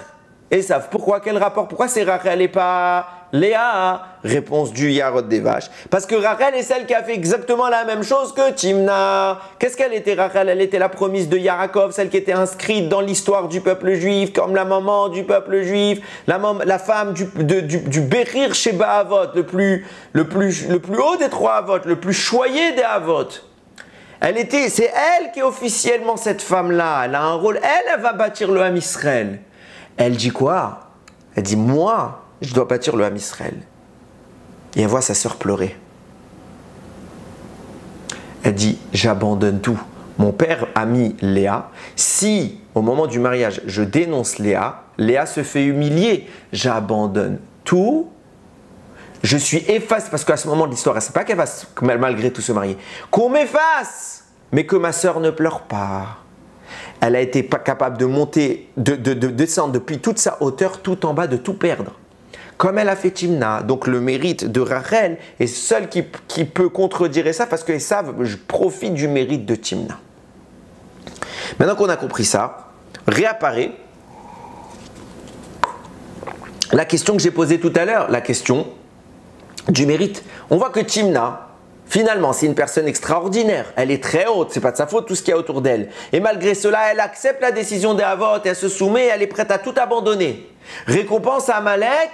Speaker 1: Esav. Pourquoi? Quel rapport? Pourquoi c'est Rachel et pas Léa? Réponse du Yarod des vaches. Parce que Rachel est celle qui a fait exactement la même chose que Timna. Qu'est-ce qu'elle était, Rachel? Elle était la promise de Yaakov, celle qui était inscrite dans l'histoire du peuple juif, comme la maman du peuple juif, la femme du Bérir Sheba Avot, le plus haut des trois Avot, le plus choyé des Avot. C'est elle qui est officiellement cette femme-là. Elle a un rôle. Elle va bâtir le Ham Israël. Elle dit quoi? Elle dit, moi, je dois bâtir le Ham Israël. Et elle voit sa sœur pleurer. Elle dit, j'abandonne tout. Mon père a mis Léa. Si, au moment du mariage, je dénonce Léa, Léa se fait humilier. J'abandonne tout. Je suis effacé, parce qu'à ce moment de l'histoire, elle ne sait pas qu'elle va malgré tout se marier. Qu'on m'efface, mais que ma sœur ne pleure pas. Elle a été pas capable de monter, de descendre depuis toute sa hauteur, tout en bas, de tout perdre. Comme elle a fait Timna. Donc le mérite de Rachel est seul qui peut contredire ça, parce que Esav profite du mérite de Timna. Maintenant qu'on a compris ça, réapparaît la question que j'ai posée tout à l'heure, la question du mérite. On voit que Timna, finalement, c'est une personne extraordinaire. Elle est très haute, c'est pas de sa faute tout ce qu'il y a autour d'elle. Et malgré cela, elle accepte la décision des Havot, elle se soumet, elle est prête à tout abandonner. Récompense à Amalek,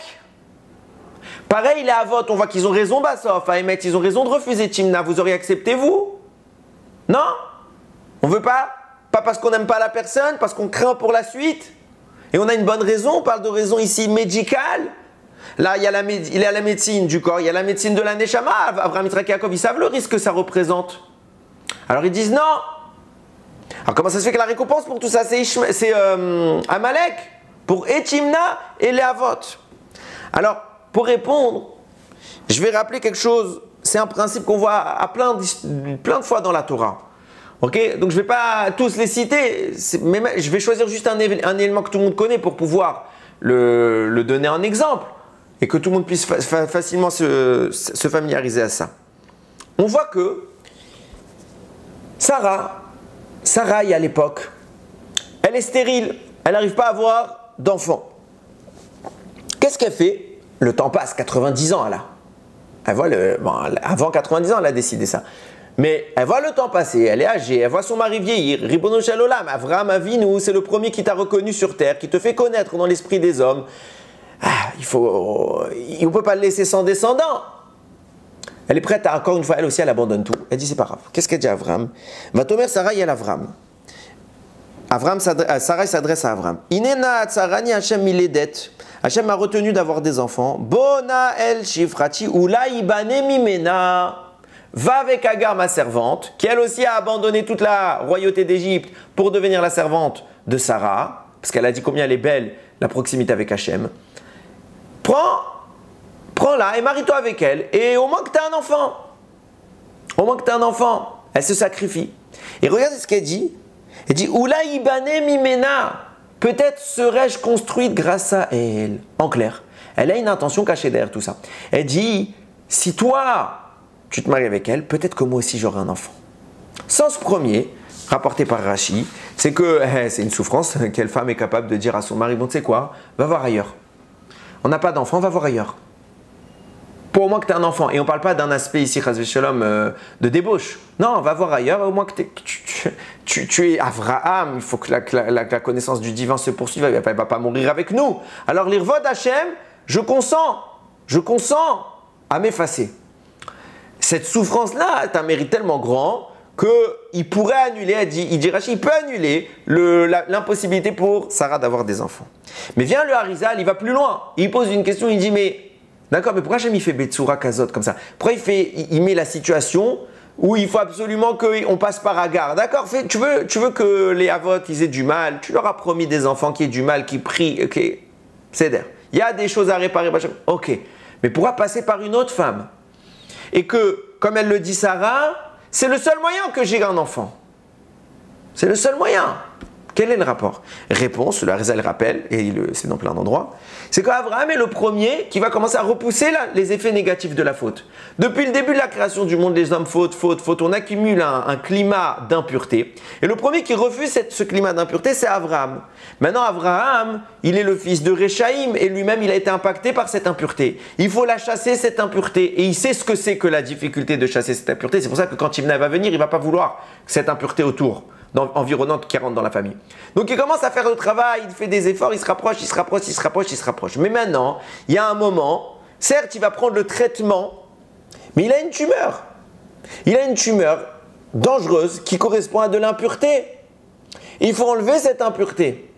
Speaker 1: Pareil, les Avot, on voit qu'ils ont raison, Bassof, à émettre, ils ont raison de refuser Timna. Vous auriez accepté, vous? Non? On veut pas? Pas parce qu'on n'aime pas la personne, parce qu'on craint pour la suite? Et on a une bonne raison, on parle de raison ici médicale. Là, il y a la médecine du corps, il y a la médecine de la Neshama. Abraham, Yitzhak, Yaakov, ils savent le risque que ça représente. Alors ils disent non. Alors comment ça se fait que la récompense pour tout ça, c'est Amalek, pour Etimna et les Avot? Alors, pour répondre, je vais rappeler quelque chose. C'est un principe qu'on voit à plein de fois dans la Torah. Ok? Donc je ne vais pas tous les citer, mais je vais choisir juste un élément que tout le monde connaît pour pouvoir le donner en exemple et que tout le monde puisse facilement se familiariser à ça. On voit que Sarai à l'époque, elle est stérile, elle n'arrive pas à avoir d'enfant. Qu'est-ce qu'elle fait? Le temps passe, 90 ans elle a. Elle voit avant 90 ans, elle a décidé ça. Mais elle voit le temps passer, elle est âgée, elle voit son mari vieillir. Ribono Shel Olam, Avraham Avinu, c'est le premier qui t'a reconnu sur terre, qui te fait connaître dans l'esprit des hommes. On ne peut pas le laisser sans descendant. Elle est prête à, encore une fois, elle aussi, elle abandonne tout. Elle dit, c'est pas grave. Qu'est-ce qu'elle dit à Avraham? Vatomer Sarai el Avraham. Sarai s'adresse à Avraham. Inena tsarani Hashem miledet. Hashem m'a retenu d'avoir des enfants. Bona el shifrati ula ibane mimena. Va avec Agar, ma servante, qui elle aussi a abandonné toute la royauté d'Égypte pour devenir la servante de Sarah, parce qu'elle a dit combien elle est belle, la proximité avec Hachem. Prends-la et marie-toi avec elle, et au moins que tu as un enfant. Au moins que tu as un enfant. Elle se sacrifie. Et regardez ce qu'elle dit. Elle dit, Oula ibane mimena. Peut-être serais-je construite grâce à elle. En clair, elle a une intention cachée derrière tout ça. Elle dit, si toi, tu te maries avec elle, peut-être que moi aussi j'aurai un enfant. Sens premier, rapporté par Rashi, c'est que c'est une souffrance. Quelle femme est capable de dire à son mari, bon tu sais quoi, va voir ailleurs. On n'a pas d'enfant, va voir ailleurs. Pour au moins que tu aies un enfant. Et on ne parle pas d'un aspect ici, Chas v'Shalom, de débauche. Non, va voir ailleurs, au moins que tu es Avraham. Il faut que la connaissance du divin se poursuive. Il ne va pas mourir avec nous. Alors l'Irvod Hachem, je consens à m'effacer. Cette souffrance-là est un mérite tellement grand qu'il pourrait annuler, il dit Rashi, il peut annuler l'impossibilité pour Sarah d'avoir des enfants. Mais vient le Harizal, il va plus loin. Il pose une question, il dit mais d'accord, mais pourquoi Hachem il fait Betsura Kazot comme ça? Pourquoi il met la situation où il faut absolument qu'on passe par Agar? D'accord, tu veux que les Avot ils aient du mal, tu leur as promis des enfants qui aient du mal, qui prient, ok, c'est d'air. Il y a des choses à réparer, ok, mais pourquoi passer par une autre femme? Et que, comme elle le dit Sarah, c'est le seul moyen que j'ai un enfant. C'est le seul moyen. Quel est le rapport? Réponse, le Harizal rappelle, et c'est dans plein d'endroits, c'est qu'Abraham est le premier qui va commencer à repousser les effets négatifs de la faute. Depuis le début de la création du monde, les hommes faute, on accumule un climat d'impureté. Et le premier qui refuse ce climat d'impureté, c'est Abraham. Maintenant, Abraham, il est le fils de Réchaïm, et lui-même, il a été impacté par cette impureté. Il faut la chasser, cette impureté, et il sait ce que c'est que la difficulté de chasser cette impureté. C'est pour ça que quand Timna va venir, il ne va pas vouloir cette impureté autour. Environnante qui rentre dans la famille. Donc il commence à faire le travail, il fait des efforts, il se rapproche. Mais maintenant, il y a un moment, certes il va prendre le traitement, mais il a une tumeur. Il a une tumeur dangereuse qui correspond à de l'impureté. Il faut enlever cette impureté.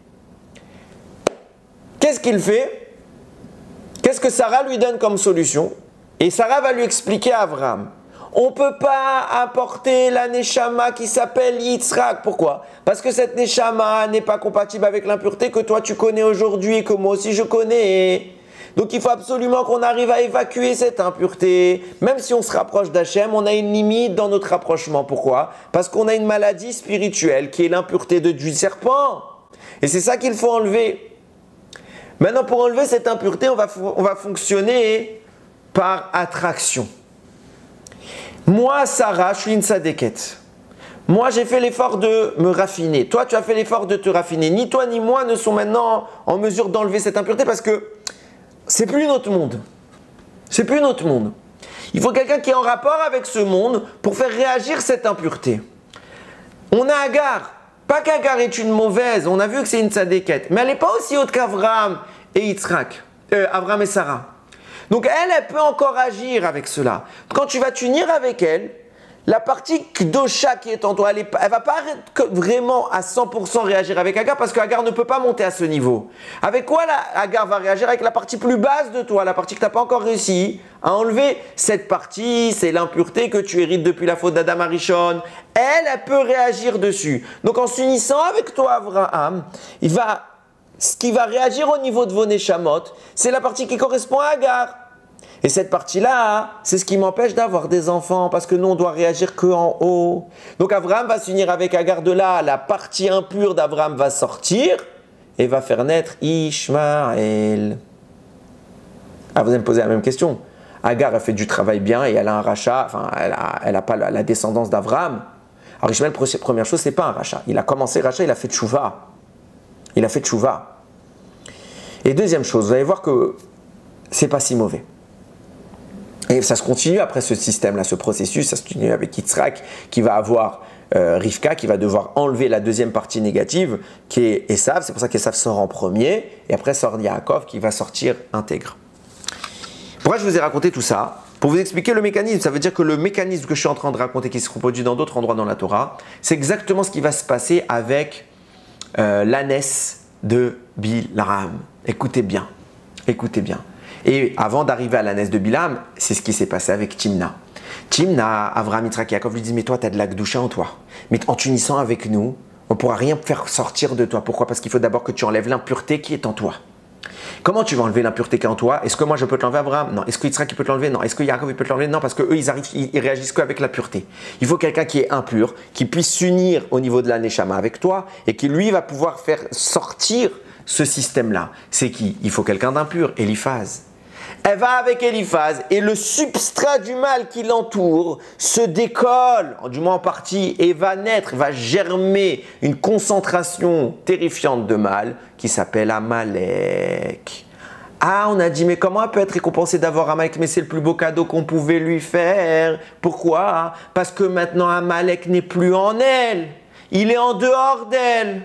Speaker 1: Qu'est-ce qu'il fait? Qu'est-ce que Sarah lui donne comme solution? Et Sarah va lui expliquer à Abraham. On ne peut pas apporter la Neshama qui s'appelle Yitzhak. Pourquoi? Parce que cette Neshama n'est pas compatible avec l'impureté que toi tu connais aujourd'hui et que moi aussi je connais. Donc il faut absolument qu'on arrive à évacuer cette impureté. Même si on se rapproche d'Hachem, on a une limite dans notre rapprochement. Pourquoi? Parce qu'on a une maladie spirituelle qui est l'impureté du serpent. Et c'est ça qu'il faut enlever. Maintenant, pour enlever cette impureté, on va fonctionner par attraction. Moi, Sarah, je suis une sadéquette. Moi, j'ai fait l'effort de me raffiner. Toi, tu as fait l'effort de te raffiner. Ni toi ni moi ne sont maintenant en mesure d'enlever cette impureté parce que c'est plus notre monde. C'est plus notre monde. Il faut quelqu'un qui est en rapport avec ce monde pour faire réagir cette impureté. On a Agar. Pas qu'Agar est une mauvaise. On a vu que c'est une sadéquette. Mais elle n'est pas aussi haute qu'Avraham et Yitzhak. Avraham et Sarah. Donc elle peut encore agir avec cela. Quand tu vas t'unir avec elle, la partie Kdosha qui est en toi, elle ne va pas vraiment à 100% réagir avec Agar parce qu'Agar ne peut pas monter à ce niveau. Avec quoi Agar va réagir? Avec la partie plus basse de toi, la partie que tu n'as pas encore réussi à enlever. Cette partie, c'est l'impureté que tu hérites depuis la faute d'Adam Arishon. Elle peut réagir dessus. Donc en s'unissant avec toi, Abraham, ce qui va réagir au niveau de vos Neshamot, c'est la partie qui correspond à Agar. Et cette partie-là, c'est ce qui m'empêche d'avoir des enfants, parce que nous, on doit réagir qu'en haut. Donc Abraham va s'unir avec Agar de là, la partie impure d'Abraham va sortir et va faire naître Ishmaël. Ah, vous allez me poser la même question. Agar a fait du travail bien et elle a un rachat, enfin, elle n'a pas la descendance d'Abraham. Alors Ishmaël, première chose, c'est pas un rachat. Il a commencé rachat, il a fait tchouva. Il a fait tchouva. Et deuxième chose, vous allez voir que c'est pas si mauvais. Et ça se continue après ce système-là, ce processus, ça se continue avec Yitzhak qui va avoir Rivka, qui va devoir enlever la deuxième partie négative qui est Esav. C'est pour ça qu'Esav sort en premier et après sort Yaakov qui va sortir intègre. Pourquoi je vous ai raconté tout ça? Pour vous expliquer le mécanisme. Ça veut dire que le mécanisme que je suis en train de raconter qui se reproduit dans d'autres endroits dans la Torah, c'est exactement ce qui va se passer avec l'ânesse de Bilam. Écoutez bien, écoutez bien. Et avant d'arriver à l'ânesse de Bilam, c'est ce qui s'est passé avec Timna. Timna, Avraham, Yitzhak, Yaakov lui disent « Mais toi, tu as de la Gdusha en toi. Mais en t'unissant avec nous, on ne pourra rien faire sortir de toi. Pourquoi? Parce qu'il faut d'abord que tu enlèves l'impureté qui est en toi. Comment tu vas enlever l'impureté qui est en toi? Est-ce que moi, je peux te l'enlever, Abraham? Non. Est-ce que Yitzhak peut te l'enlever? Non. Est-ce que Yaakov peut te l'enlever? Non, parce qu'eux, ils réagissent qu'avec la pureté. Il faut quelqu'un qui est impur, qui puisse s'unir au niveau de la Neshama avec toi et qui, lui, va pouvoir faire sortir ce système-là. C'est qui? Il faut quelqu'un d'impur, Eliphaz. Elle va avec Eliphaz et le substrat du mal qui l'entoure se décolle, du moins en partie, et va naître, va germer une concentration terrifiante de mal qui s'appelle Amalek. Ah, on a dit, mais comment elle peut être récompensée d'avoir Amalek? Mais c'est le plus beau cadeau qu'on pouvait lui faire. Pourquoi? Parce que maintenant Amalek n'est plus en elle. Il est en dehors d'elle.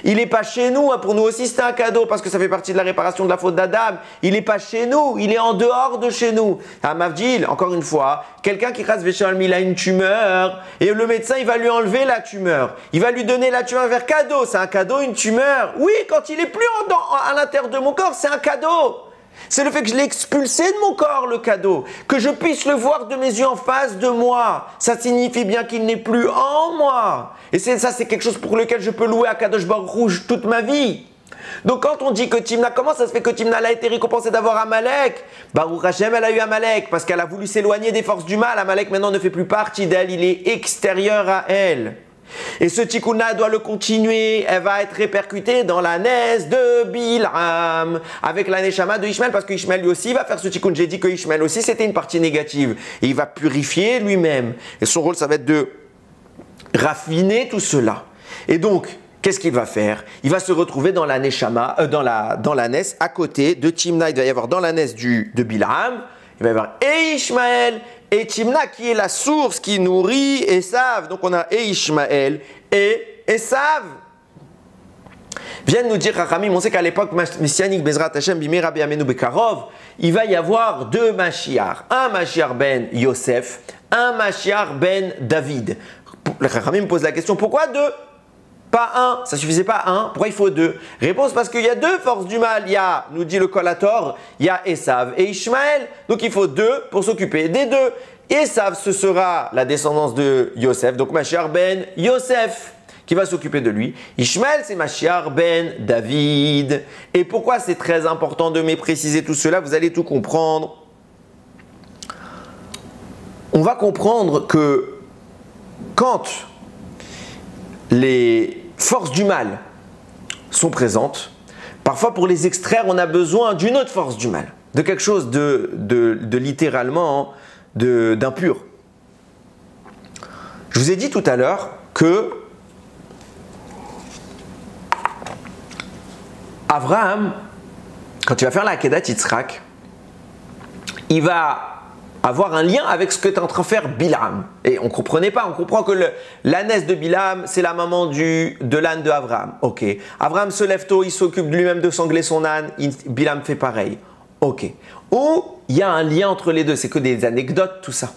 Speaker 1: Il n'est pas chez nous, pour nous aussi c'est un cadeau parce que ça fait partie de la réparation de la faute d'Adam. Il n'est pas chez nous, il est en dehors de chez nous. À Mavdil, encore une fois, quelqu'un qui rase Véchalm, il a une tumeur et le médecin il va lui enlever la tumeur. Il va lui donner la tumeur vers cadeau. C'est un cadeau, une tumeur. Oui, quand il est plus à l'intérieur de mon corps, c'est un cadeau. C'est le fait que je l'ai expulsé de mon corps, le cadeau. Que je puisse le voir de mes yeux en face de moi. Ça signifie bien qu'il n'est plus en moi. Et ça, c'est quelque chose pour lequel je peux louer à Kadosh Baruch Hu toute ma vie. Donc quand on dit que Timna, comment ça se fait que Timna a été récompensée d'avoir Amalek? Baruch Hashem, elle a eu Amalek parce qu'elle a voulu s'éloigner des forces du mal. Amalek maintenant ne fait plus partie d'elle, il est extérieur à elle. Et ce tikkun doit le continuer, elle va être répercutée dans la naisse de Bilam, avec la neshama de Ishmael, parce que Ishmael lui aussi va faire ce tikkun. J'ai dit que Ishmael aussi c'était une partie négative, et il va purifier lui-même. Et son rôle ça va être de raffiner tout cela. Et donc, qu'est-ce qu'il va faire? Il va se retrouver dans la neshama, dans la naisse à côté de Timna. Il va y avoir dans la naisse de Bilam, il va y avoir et Ishmael et Timna qui est la source qui nourrit Esav. Donc on a et Ishmael et Esav. Viennent nous dire Rachamim, on sait qu'à l'époque messianique Bezrat Hashem Bimera B'Yameinu Bekarov, il va y avoir deux Mashiach, un Mashiach ben Yosef, un Mashiach ben David. Rachamim pose la question, pourquoi deux? Pas un, ça suffisait pas un, pourquoi il faut deux? Réponse, parce qu'il y a deux forces du mal, il y a, nous dit le Kolator, il y a Esav et Ishmael, donc il faut deux pour s'occuper des deux. Esav, ce sera la descendance de Yosef, donc Mashiach ben Yosef, qui va s'occuper de lui. Ishmael, c'est Mashiach ben David. Et pourquoi c'est très important de préciser tout cela? Vous allez tout comprendre. On va comprendre que quand les forces du mal sont présentes, parfois pour les extraire, on a besoin d'une autre force du mal, de quelque chose de littéralement d'impur. Je vous ai dit tout à l'heure que Abraham, quand il va faire la Akedat Yitzhak, il va avoir un lien avec ce que tu es en train de faire Bilam. Et on ne comprenait pas, on comprend que l'ânesse de Bilam, c'est la maman de l'âne de Abraham. Ok, Abraham se lève tôt, il s'occupe lui-même de sangler son âne, Bilam fait pareil. Ok. Ou il y a un lien entre les deux, c'est que des anecdotes, tout ça.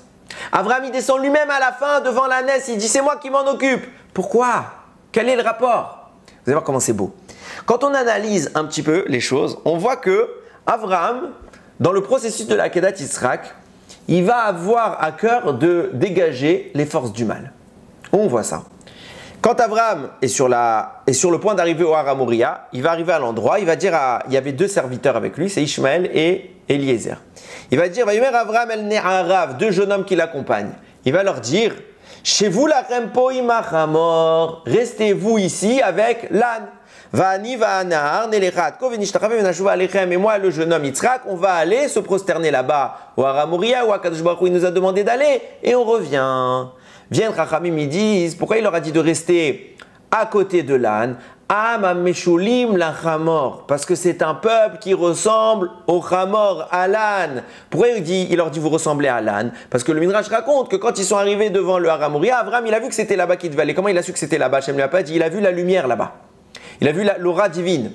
Speaker 1: Abraham, il descend lui-même à la fin devant l'ânesse, il dit c'est moi qui m'en occupe. Pourquoi? Quel est le rapport? Vous allez voir comment c'est beau. Quand on analyse un petit peu les choses, on voit que Abraham, dans le processus de la Akedat Yitzhak, il va avoir à cœur de dégager les forces du mal. On voit ça. Quand Abraham est sur le point d'arriver au Har Moriah, il va arriver à l'endroit, il va dire il y avait 2 serviteurs avec lui, c'est Ishmaël et Eliezer. Il va dire, Vayomer Avraham el Ne'arav, 2 jeunes hommes qui l'accompagnent. Il va leur dire, chez vous la rempo imachamor, restez-vous ici avec l'âne. Va'ani va'anahar nelechat ko venishtachave venashuva alechem. Et moi, le jeune homme Yitzhak, on va aller se prosterner là-bas au Har Moriah où Akadosh Baruch Hu il nous a demandé d'aller et on revient. Viennent Chachamim, ils disent, pourquoi il leur a dit de rester à côté de l'âne? Meshulim la Chamor, parce que c'est un peuple qui ressemble au Chamor, à l'âne. Pourquoi il leur dit vous ressemblez à l'âne? Parce que le Midrash raconte que quand ils sont arrivés devant le Har Moriah, Abraham il a vu que c'était là-bas qu'il devait aller. Comment il a su que c'était là-bas? Hashem lui a pas dit, il a vu la lumière là-bas. Il a vu l'aura divine.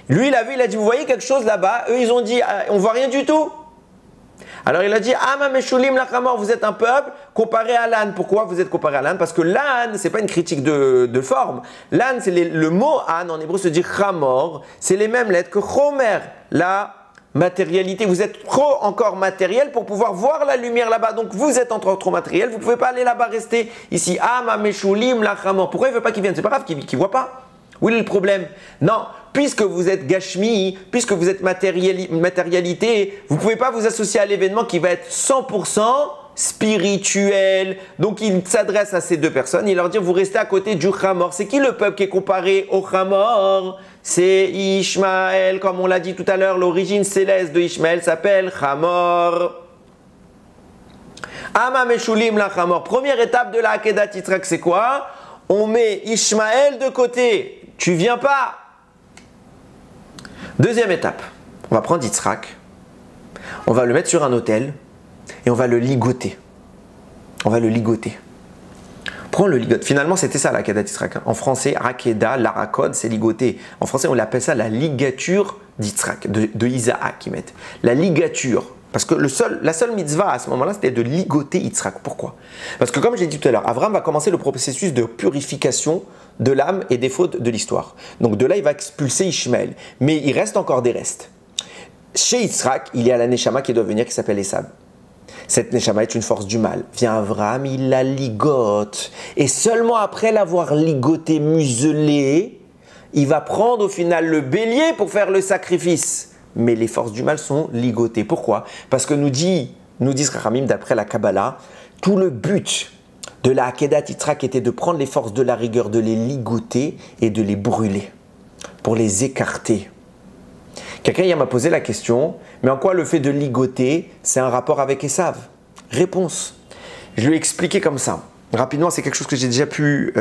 Speaker 1: Lui il a vu, il a dit vous voyez quelque chose là-bas? Eux ils ont dit on voit rien du tout. Alors il a dit Meshulim la Chamor, vous êtes un peuple comparé à l'âne. Pourquoi vous êtes comparé à l'âne? Parce que l'âne, c'est pas une critique de forme. L'âne, c'est le mot âne en hébreu se dit Chamor, c'est les mêmes lettres que Chomer, la matérialité. Vous êtes trop encore matériel pour pouvoir voir la lumière là-bas. Donc vous êtes encore trop matériel, vous ne pouvez pas aller là-bas rester ici. Meshulim la Chamor. Pourquoi il ne veut pas qu'ils viennent? C'est pas grave qu'ils ne voient pas. Où est le problème? Non, puisque vous êtes Gashmi, puisque vous êtes matérialité, vous ne pouvez pas vous associer à l'événement qui va être 100% spirituel. Donc il s'adresse à ces 2 personnes, il leur dit vous restez à côté du Chamor. C'est qui le peuple qui est comparé au Chamor? C'est Ishmaël, comme on l'a dit tout à l'heure, l'origine céleste de Ishmaël s'appelle Chamor. Meshulim la Chamor. Première étape de la Akedat Yitzhak, c'est quoi? On met Ishmaël de côté. Tu viens pas. Deuxième étape, on va prendre Yitzhak, on va le mettre sur un autel et on va le ligoter. On va le ligoter. Pourquoi on le ligote? Finalement, c'était ça la Akedat Yitzhak. En français, Akeda, l'Arakod, c'est ligoter. En français, on appelle ça la ligature d'Yitzhak, de Isaac qu'ils mettent. La ligature. Parce que la seule mitzvah à ce moment-là, c'était de ligoter Yitzhak. Pourquoi? Parce que comme j'ai dit tout à l'heure, Abraham va commencer le processus de purification de l'âme et des fautes de l'histoire. Donc de là, il va expulser Ishmaël. Mais il reste encore des restes. Chez Yitzhak, il y a la Neshama qui doit venir, qui s'appelle Esav. Cette Neshama est une force du mal. Vient Abraham, il la ligote. Et seulement après l'avoir ligoté, muselé, il va prendre au final le bélier pour faire le sacrifice. Mais les forces du mal sont ligotées. Pourquoi? Parce que nous disent Chachamim, d'après la Kabbalah, tout le but de la Akedat Yitzhak était de prendre les forces de la rigueur, de les ligoter et de les brûler, pour les écarter. Quelqu'un m'a posé la question, mais en quoi le fait de ligoter, c'est un rapport avec Esav? Réponse. Je lui ai expliqué comme ça. Rapidement, c'est quelque chose que j'ai déjà pu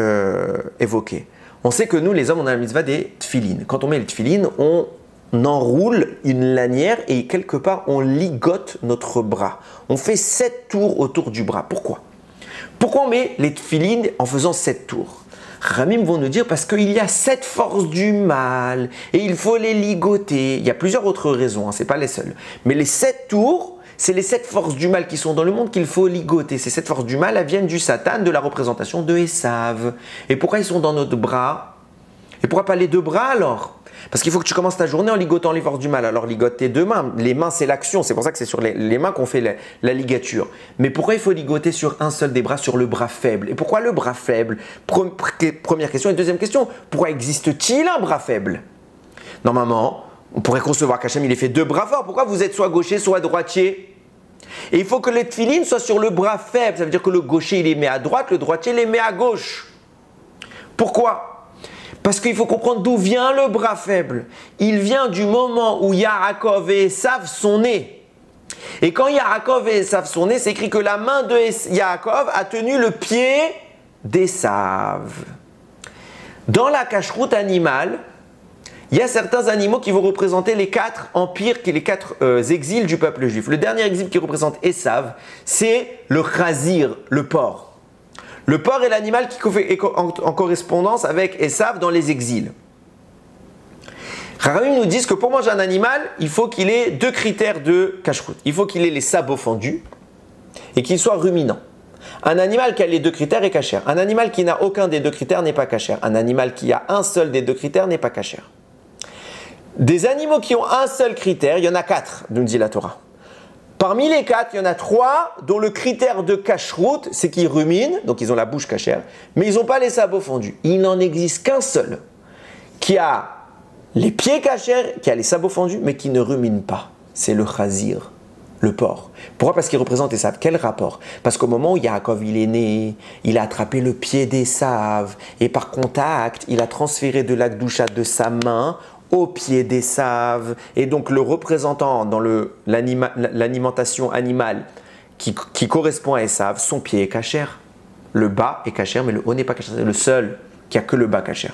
Speaker 1: évoquer. On sait que nous, les hommes, on a la mitzvah des tfilines. Quand on met les tfilines, on enroule une lanière et quelque part, on ligote notre bras. On fait 7 tours autour du bras. Pourquoi? Pourquoi on met les tfilines en faisant 7 tours? Ramim vont nous dire parce qu'il y a 7 forces du mal et il faut les ligoter. Il y a plusieurs autres raisons, ce n'est pas les seules. Mais les 7 tours, c'est les 7 forces du mal qui sont dans le monde qu'il faut ligoter. Ces 7 forces du mal, elles viennent du Satan, de la représentation de Esav. Et pourquoi ils sont dans notre bras? Et pourquoi pas les 2 bras alors? Parce qu'il faut que tu commences ta journée en ligotant les forces du mal. Alors ligote tes 2 mains. Les mains, c'est l'action. C'est pour ça que c'est sur les mains qu'on fait la ligature. Mais pourquoi il faut ligoter sur un seul des bras, sur le bras faible? Et pourquoi le bras faible? Première question. Et deuxième question, pourquoi existe-t-il un bras faible? Normalement, on pourrait concevoir qu'Hachem il ait fait 2 bras forts. Pourquoi vous êtes soit gaucher, soit droitier? Et il faut que les tfilines soient sur le bras faible. Ça veut dire que le gaucher, il les met à droite, le droitier, il les met à gauche. Pourquoi? Parce qu'il faut comprendre d'où vient le bras faible. Il vient du moment où Yaakov et Esav sont nés. Et quand Yaakov et Esav sont nés, c'est écrit que la main de Yaakov a tenu le pied d'Esav. Dans la cacheroute animale, il y a certains animaux qui vont représenter les 4 empires, les 4 exils du peuple juif. Le dernier exil qui représente Esav, c'est le chazir, le porc. Le porc est l'animal qui est en correspondance avec Esav dans les exils. Chachamim nous disent que pour manger un animal, il faut qu'il ait deux critères de kashrut. Il faut qu'il ait les sabots fendus et qu'il soit ruminant. Un animal qui a les deux critères est kasher. Un animal qui n'a aucun des deux critères n'est pas kasher. Un animal qui a un seul des deux critères n'est pas kasher. Des animaux qui ont un seul critère, il y en a 4, nous dit la Torah. Parmi les 4, il y en a 3 dont le critère de kashrut, c'est qu'ils ruminent, donc ils ont la bouche kasher, mais ils n'ont pas les sabots fendus. Il n'en existe qu'un seul qui a les pieds kasher, qui a les sabots fendus, mais qui ne rumine pas. C'est le chazir, le porc. Pourquoi? Parce qu'il représente Esav. Quel rapport? Parce qu'au moment où Yaakov il est né, il a attrapé le pied d'Esav et par contact, il a transféré de la gdoucha de sa main au pied d'Esav. Et donc le représentant dans l'alimentation animale qui correspond à Esav, son pied est kasher. Le bas est kasher, mais le haut n'est pas kasher. C'est le seul qui a que le bas kasher.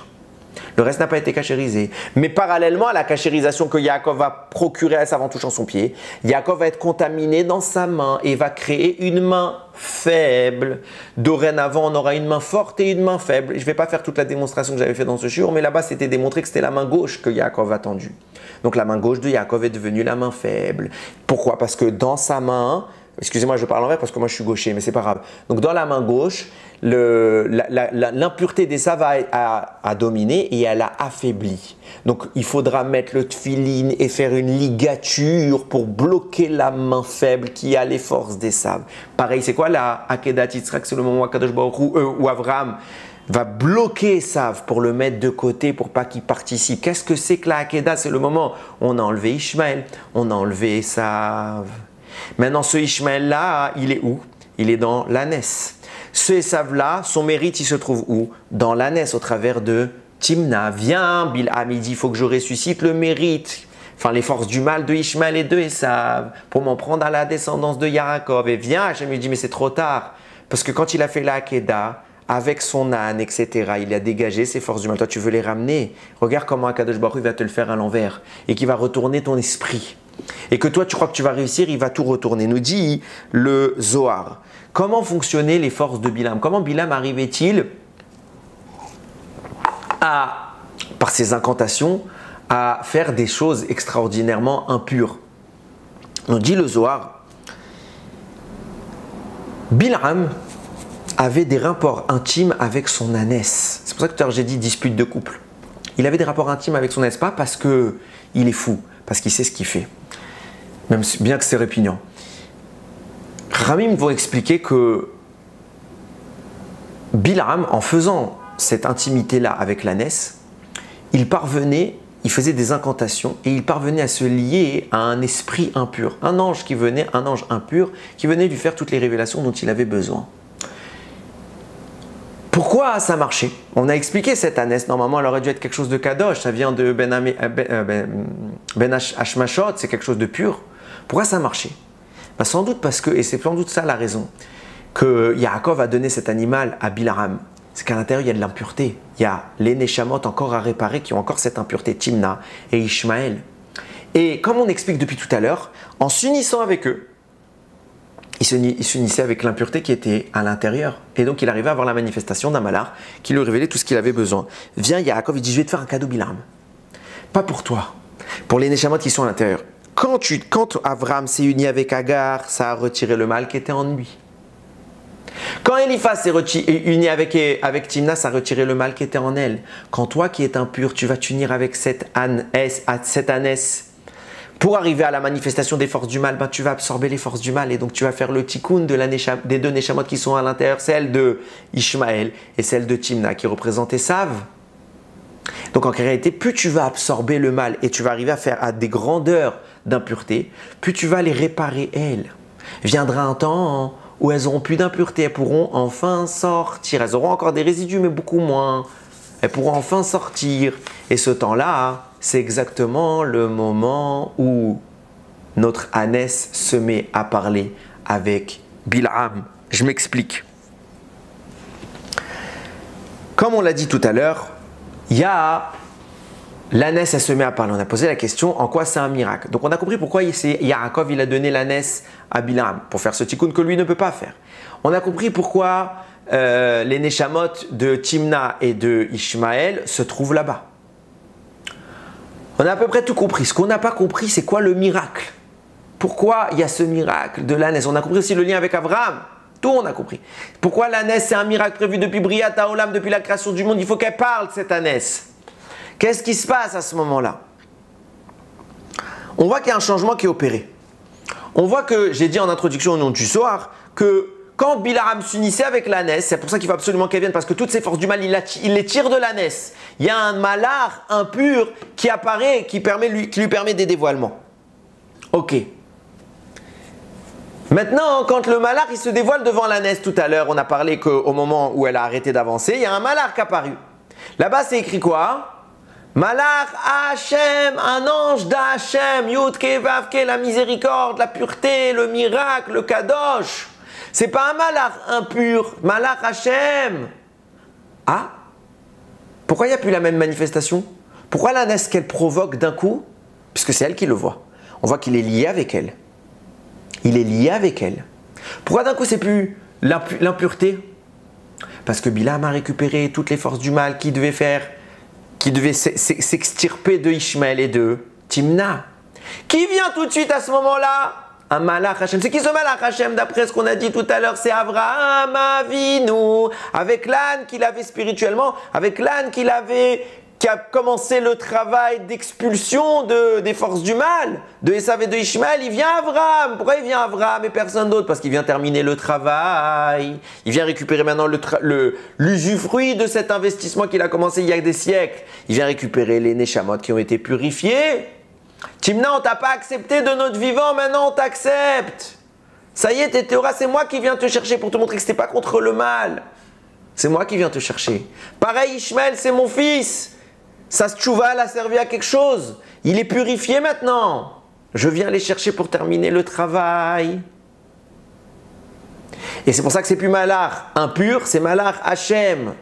Speaker 1: Le reste n'a pas été kashérisé. Mais parallèlement à la kashérisation que Yaakov va procurer à Esav en touchant son pied, Yaakov va être contaminé dans sa main et va créer une main faible. Dorénavant, on aura une main forte et une main faible. Je ne vais pas faire toute la démonstration que j'avais fait dans ce shiur, mais là-bas, c'était démontré que c'était la main gauche que Yaakov a tendue. Donc la main gauche de Yaakov est devenue la main faible. Pourquoi? Parce que dans sa main, excusez-moi, je parle en vrai parce que moi je suis gaucher, mais c'est pas grave. Donc dans la main gauche, l'impureté d'Esav a dominé et elle a affaibli. Donc il faudra mettre le tefillin et faire une ligature pour bloquer la main faible qui a les forces d'Esav. Pareil, c'est quoi la Akedat Yitzhak? C'est le moment où Akadosh Baruch Hu, où Avraham va bloquer Esav pour le mettre de côté pour pas qu'il participe. Qu'est-ce que c'est que la Akedat? C'est le moment où on a enlevé Ishmaël, on a enlevé Esav. Maintenant, ce Ishmaël-là, il est où? Il est dans l'ânesse. Ce Esav-là, son mérite, il se trouve où? Dans l'ânesse, au travers de Timna. Viens, Bilham, il dit, il faut que je ressuscite le mérite, enfin les forces du mal de Ishmaël et de Esav, pour m'en prendre à la descendance de Yaakov. Et viens, Hachem lui dit, mais c'est trop tard. Parce que quand il a fait la Hakeda, avec son âne, etc., il a dégagé ses forces du mal. Toi, tu veux les ramener? Regarde comment Akadosh Baruch Hu va te le faire à l'envers et qui va retourner ton esprit. Et que toi, tu crois que tu vas réussir, il va tout retourner. Nous dit le Zohar. Comment fonctionnaient les forces de Bilam? Comment Bilam arrivait-il par ses incantations, à faire des choses extraordinairement impures? Nous dit le Zohar. Bilam avait des rapports intimes avec son ânesse. C'est pour ça que tout à l'heure j'ai dit dispute de couple. Il avait des rapports intimes avec son ânesse, pas parce qu'il est fou, parce qu'il sait ce qu'il fait. Même bien que c'est répugnant. Ramim vont expliquer que Bilam, en faisant cette intimité-là avec l'ânesse, il faisait des incantations et il parvenait à se lier à un esprit impur, un ange impur qui venait lui faire toutes les révélations dont il avait besoin. Pourquoi ça marchait? On a expliqué cette ânesse. Normalement, elle aurait dû être quelque chose de kadosh. Ça vient de Ben Hashmashot, c'est quelque chose de pur. Pourquoi ça marchait? Ben, sans doute parce que, et c'est sans doute ça la raison, que Yaakov a donné cet animal à Bilam. C'est qu'à l'intérieur, il y a de l'impureté. Il y a les Neshamot encore à réparer qui ont encore cette impureté, Timna et Ishmaël. Et comme on explique depuis tout à l'heure, en s'unissant avec eux, il s'unissait avec l'impureté qui était à l'intérieur. Et donc il arrivait à avoir la manifestation d'un malheur qui lui révélait tout ce qu'il avait besoin. Viens Yaakov, il dit, je vais te faire un cadeau Bilam. Pas pour toi, pour les Neshamot qui sont à l'intérieur. Quand Avraham s'est uni avec Agar, ça a retiré le mal qui était en lui. Quand Eliphaz s'est uni avec Timna, ça a retiré le mal qui était en elle. Quand toi qui es impur, tu vas t'unir avec cette ânesse, pour arriver à la manifestation des forces du mal, ben, tu vas absorber les forces du mal et donc tu vas faire le tikkun des deux Neshamot qui sont à l'intérieur, celle de Ishmaël et celle de Timna qui représente Esav. Donc en réalité, plus tu vas absorber le mal et tu vas arriver à des grandeurs d'impureté, plus tu vas les réparer elles. Viendra un temps où elles n'auront plus d'impureté, elles pourront enfin sortir. Elles auront encore des résidus mais beaucoup moins. Elles pourront enfin sortir. Et ce temps-là, c'est exactement le moment où notre ânesse se met à parler avec Bilam. Je m'explique. Comme on l'a dit tout à l'heure, il y a l'ânesse, elle se met à parler. On a posé la question, en quoi c'est un miracle? Donc on a compris pourquoi Yaakov il a donné l'ânesse à Bilam, pour faire ce tikkun que lui ne peut pas faire. On a compris pourquoi les Neshamot de Timna et de Ishmaël se trouvent là-bas. On a à peu près tout compris. Ce qu'on n'a pas compris, c'est quoi le miracle? Pourquoi il y a ce miracle de l'ânesse? On a compris aussi le lien avec Abraham. Tout on a compris. Pourquoi l'ânesse, c'est un miracle prévu depuis Briat Haolam, depuis la création du monde? Il faut qu'elle parle, cette ânesse. Qu'est-ce qui se passe à ce moment-là? On voit qu'il y a un changement qui est opéré. On voit que, j'ai dit en introduction au nom du soir, que quand Bilaam s'unissait avec l'ânesse, c'est pour ça qu'il faut absolument qu'elle vienne, parce que toutes ces forces du mal, il les tire de l'ânesse. Il y a un malach impur qui apparaît, qui lui permet des dévoilements. Ok. Maintenant, quand le malach il se dévoile devant l'ânesse tout à l'heure, on a parlé qu'au moment où elle a arrêté d'avancer, il y a un malach apparu. Là-bas, c'est écrit quoi? Malach Hachem, un ange d'Hachem, Yudke Vavke, la miséricorde, la pureté, le miracle, le kadosh. C'est pas un malach impur, malach Hachem. Ah? Pourquoi il n'y a plus la même manifestation? Pourquoi l'ânesse qu'elle provoque d'un coup? Puisque c'est elle qui le voit. On voit qu'il est lié avec elle. Il est lié avec elle. Pourquoi d'un coup c'est plus l'impureté? Parce que Bilam a récupéré toutes les forces du mal qui devaient s'extirper de Ishmaël et de Timna. Qui vient tout de suite à ce moment-là? Un malach Hachem. C'est qui ce malach Hachem? D'après ce qu'on a dit tout à l'heure, c'est Avraham Avinu. Avec l'âne qu'il avait spirituellement, avec l'âne qui a commencé le travail d'expulsion des forces du mal, de Esav et de Ishmaël, il vient Avraham. Pourquoi il vient Avraham et personne d'autre? Parce qu'il vient terminer le travail. Il vient récupérer maintenant l'usufruit de cet investissement qu'il a commencé il y a des siècles. Il vient récupérer les Neshamot qui ont été purifiés. Timna, on t'a pas accepté de notre vivant, maintenant on t'accepte. Ça y est, t'es Théora, c'est moi qui viens te chercher pour te montrer que c'était pas contre le mal. C'est moi qui viens te chercher. Pareil, Ishmaël, c'est mon fils. Sa tchouva l'a servi à quelque chose. Il est purifié maintenant. Je viens les chercher pour terminer le travail. Et c'est pour ça que c'est plus malach impur, c'est malach Hachem.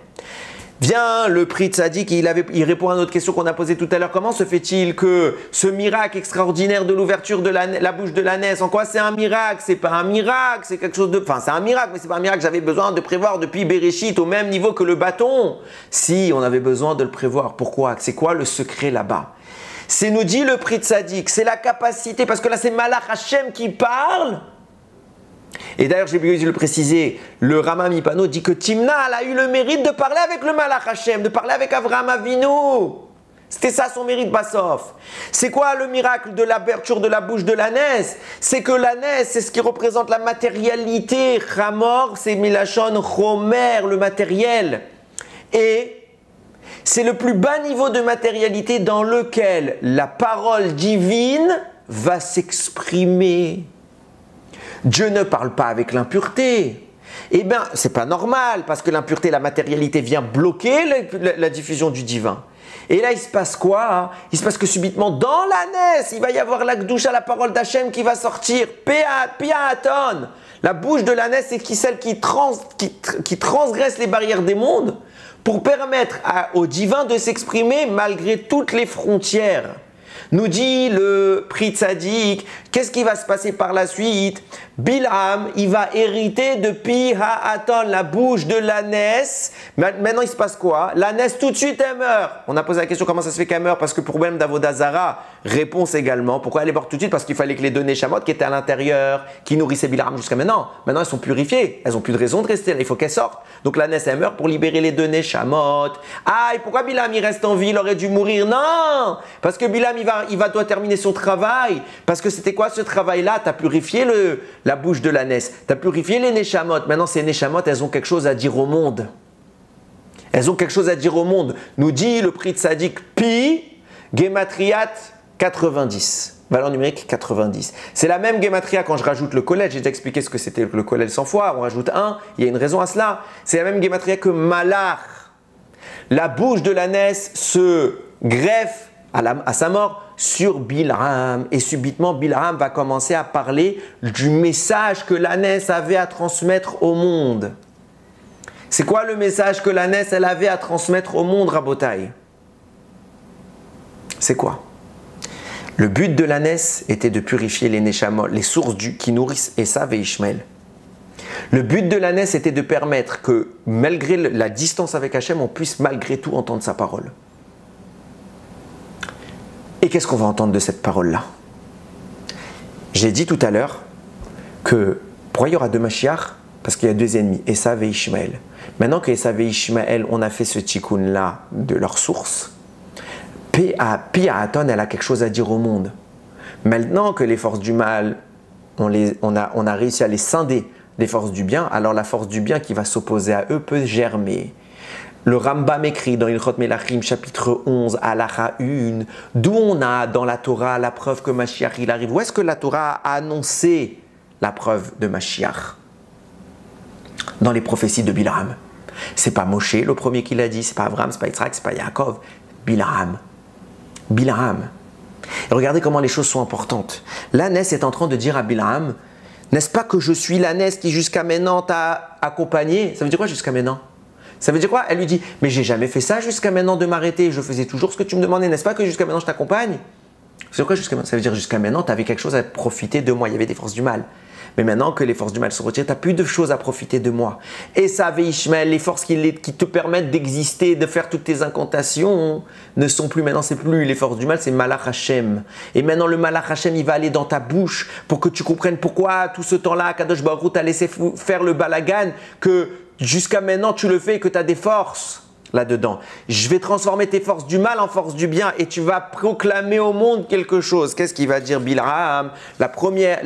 Speaker 1: Vient le prix tzaddik, il répond à notre question qu'on a posée tout à l'heure. Comment se fait-il que ce miracle extraordinaire de l'ouverture de la bouche de l'ânesse, en quoi c'est un miracle? C'est pas un miracle, c'est quelque chose de... Enfin, c'est un miracle, mais c'est pas un miracle que j'avais besoin de prévoir depuis Bereshit, au même niveau que le bâton. Si, on avait besoin de le prévoir. Pourquoi? C'est quoi le secret là-bas? C'est, nous dit le prix tzaddik, c'est la capacité, parce que là c'est malach Hachem qui parle. Et d'ailleurs, j'ai oublié de le préciser, le Rama Mipano dit que Timna elle a eu le mérite de parler avec le Malach Hachem, de parler avec Avraham Avinu. C'était ça son mérite Bassof. C'est quoi le miracle de l'ouverture de la bouche de l'ânesse? C'est que l'ânesse, c'est ce qui représente la matérialité. Chamor, c'est Milachon Chomer, le matériel. Et c'est le plus bas niveau de matérialité dans lequel la parole divine va s'exprimer. Dieu ne parle pas avec l'impureté. Eh bien, c'est pas normal, parce que l'impureté, la matérialité vient bloquer la diffusion du divin. Et là, il se passe quoi? Il se passe que subitement, dans l'ânesse, il va y avoir la Gdusha, la parole d'Hachem qui va sortir. Piaton. La bouche de l'ânesse, c'est celle qui transgresse les barrières des mondes pour permettre au divin de s'exprimer malgré toutes les frontières. Nous dit le prix tzaddik, qu'est-ce qui va se passer par la suite? Bilam, il va hériter de Pi Ha'aton, la bouche de l'ânesse. Maintenant, il se passe quoi? L'ânesse, tout de suite, elle meurt. On a posé la question comment ça se fait qu'elle meurt? Parce que problème d'Avodah Zara, réponse également. Pourquoi elle est morte tout de suite? Parce qu'il fallait que les deux Neshamot qui étaient à l'intérieur, qui nourrissaient Bilam jusqu'à maintenant, elles sont purifiées. Elles n'ont plus de raison de rester là. Il faut qu'elles sortent. Donc l'ânesse, elle meurt pour libérer les deux Neshamot. Ah, et pourquoi Bilam, il reste en vie? Il aurait dû mourir? Non! Parce que Bilam, doit terminer son travail. Parce que c'était quoi ce travail-là? Tu as purifié la bouche de l'ânesse. Tu as purifié les Neshamot. Maintenant, ces Neshamot, elles ont quelque chose à dire au monde. Elles ont quelque chose à dire au monde. Nous dit le prix tzaddik Pi, Gematriat 90. Valeur numérique 90. C'est la même Gematria quand je rajoute le collège. J'ai déjà expliqué ce que c'était le collège 100 fois. On rajoute 1. Il y a une raison à cela. C'est la même Gematria que Malach. La bouche de l'ânesse se greffe à sa mort sur Bilham. Et subitement, Bilham va commencer à parler du message que l'ânesse avait à transmettre au monde. C'est quoi le message que l'ânesse elle avait à transmettre au monde, Rabotai? C'est quoi? Le but de l'ânesse était de purifier les Neshamot, les sources qui nourrissent Esav et Ishmaël. Le but de l'ânesse était de permettre que, malgré la distance avec Hachem, on puisse malgré tout entendre sa parole. Et qu'est-ce qu'on va entendre de cette parole-là? J'ai dit tout à l'heure que pourquoi il y aura deux Mashiach? Parce qu'il y a deux ennemis, Esav et Ishmaël. Maintenant que Esav et Ishmaël, on a fait ce tikkun-là de leur source, Pi'aton, elle a quelque chose à dire au monde. Maintenant que les forces du mal, on a réussi à les scinder des forces du bien, alors la force du bien qui va s'opposer à eux peut germer. Le Rambam écrit dans Ilchot Melachim, chapitre 11, Halacha 1, d'où on a dans la Torah la preuve que Mashiach il arrive. Où est-ce que la Torah a annoncé la preuve de Mashiach? Dans les prophéties de Bilam. C'est pas Moshe le premier qui l'a dit, c'est pas Abraham, c'est pas Yitzhak, c'est pas Yaakov, Bilam. Bilam. Et regardez comment les choses sont importantes. L'ânesse est en train de dire à Bilam, n'est-ce pas que je suis l'ânesse qui jusqu'à maintenant t'a accompagné? Ça veut dire quoi jusqu'à maintenant? Ça veut dire quoi? Elle lui dit, mais j'ai jamais fait ça jusqu'à maintenant de m'arrêter, je faisais toujours ce que tu me demandais, n'est-ce pas que jusqu'à maintenant je t'accompagne? C'est quoi jusqu'à maintenant? Ça veut dire jusqu'à maintenant tu avais quelque chose à profiter de moi, il y avait des forces du mal. Mais maintenant que les forces du mal sont retirées, tu n'as plus de choses à profiter de moi. Et ça, Ishmael, les forces qui te permettent d'exister, de faire toutes tes incantations, ne sont plus maintenant, c'est plus les forces du mal, c'est Malach Hashem. Et maintenant, le Malach Hashem, il va aller dans ta bouche pour que tu comprennes pourquoi tout ce temps-là, Kadosh Baruch Hu t'a laissé faire le balagan, que jusqu'à maintenant tu le fais et que tu as des forces là-dedans. Je vais transformer tes forces du mal en forces du bien et tu vas proclamer au monde quelque chose. Qu'est-ce qu'il va dire Bilham? La première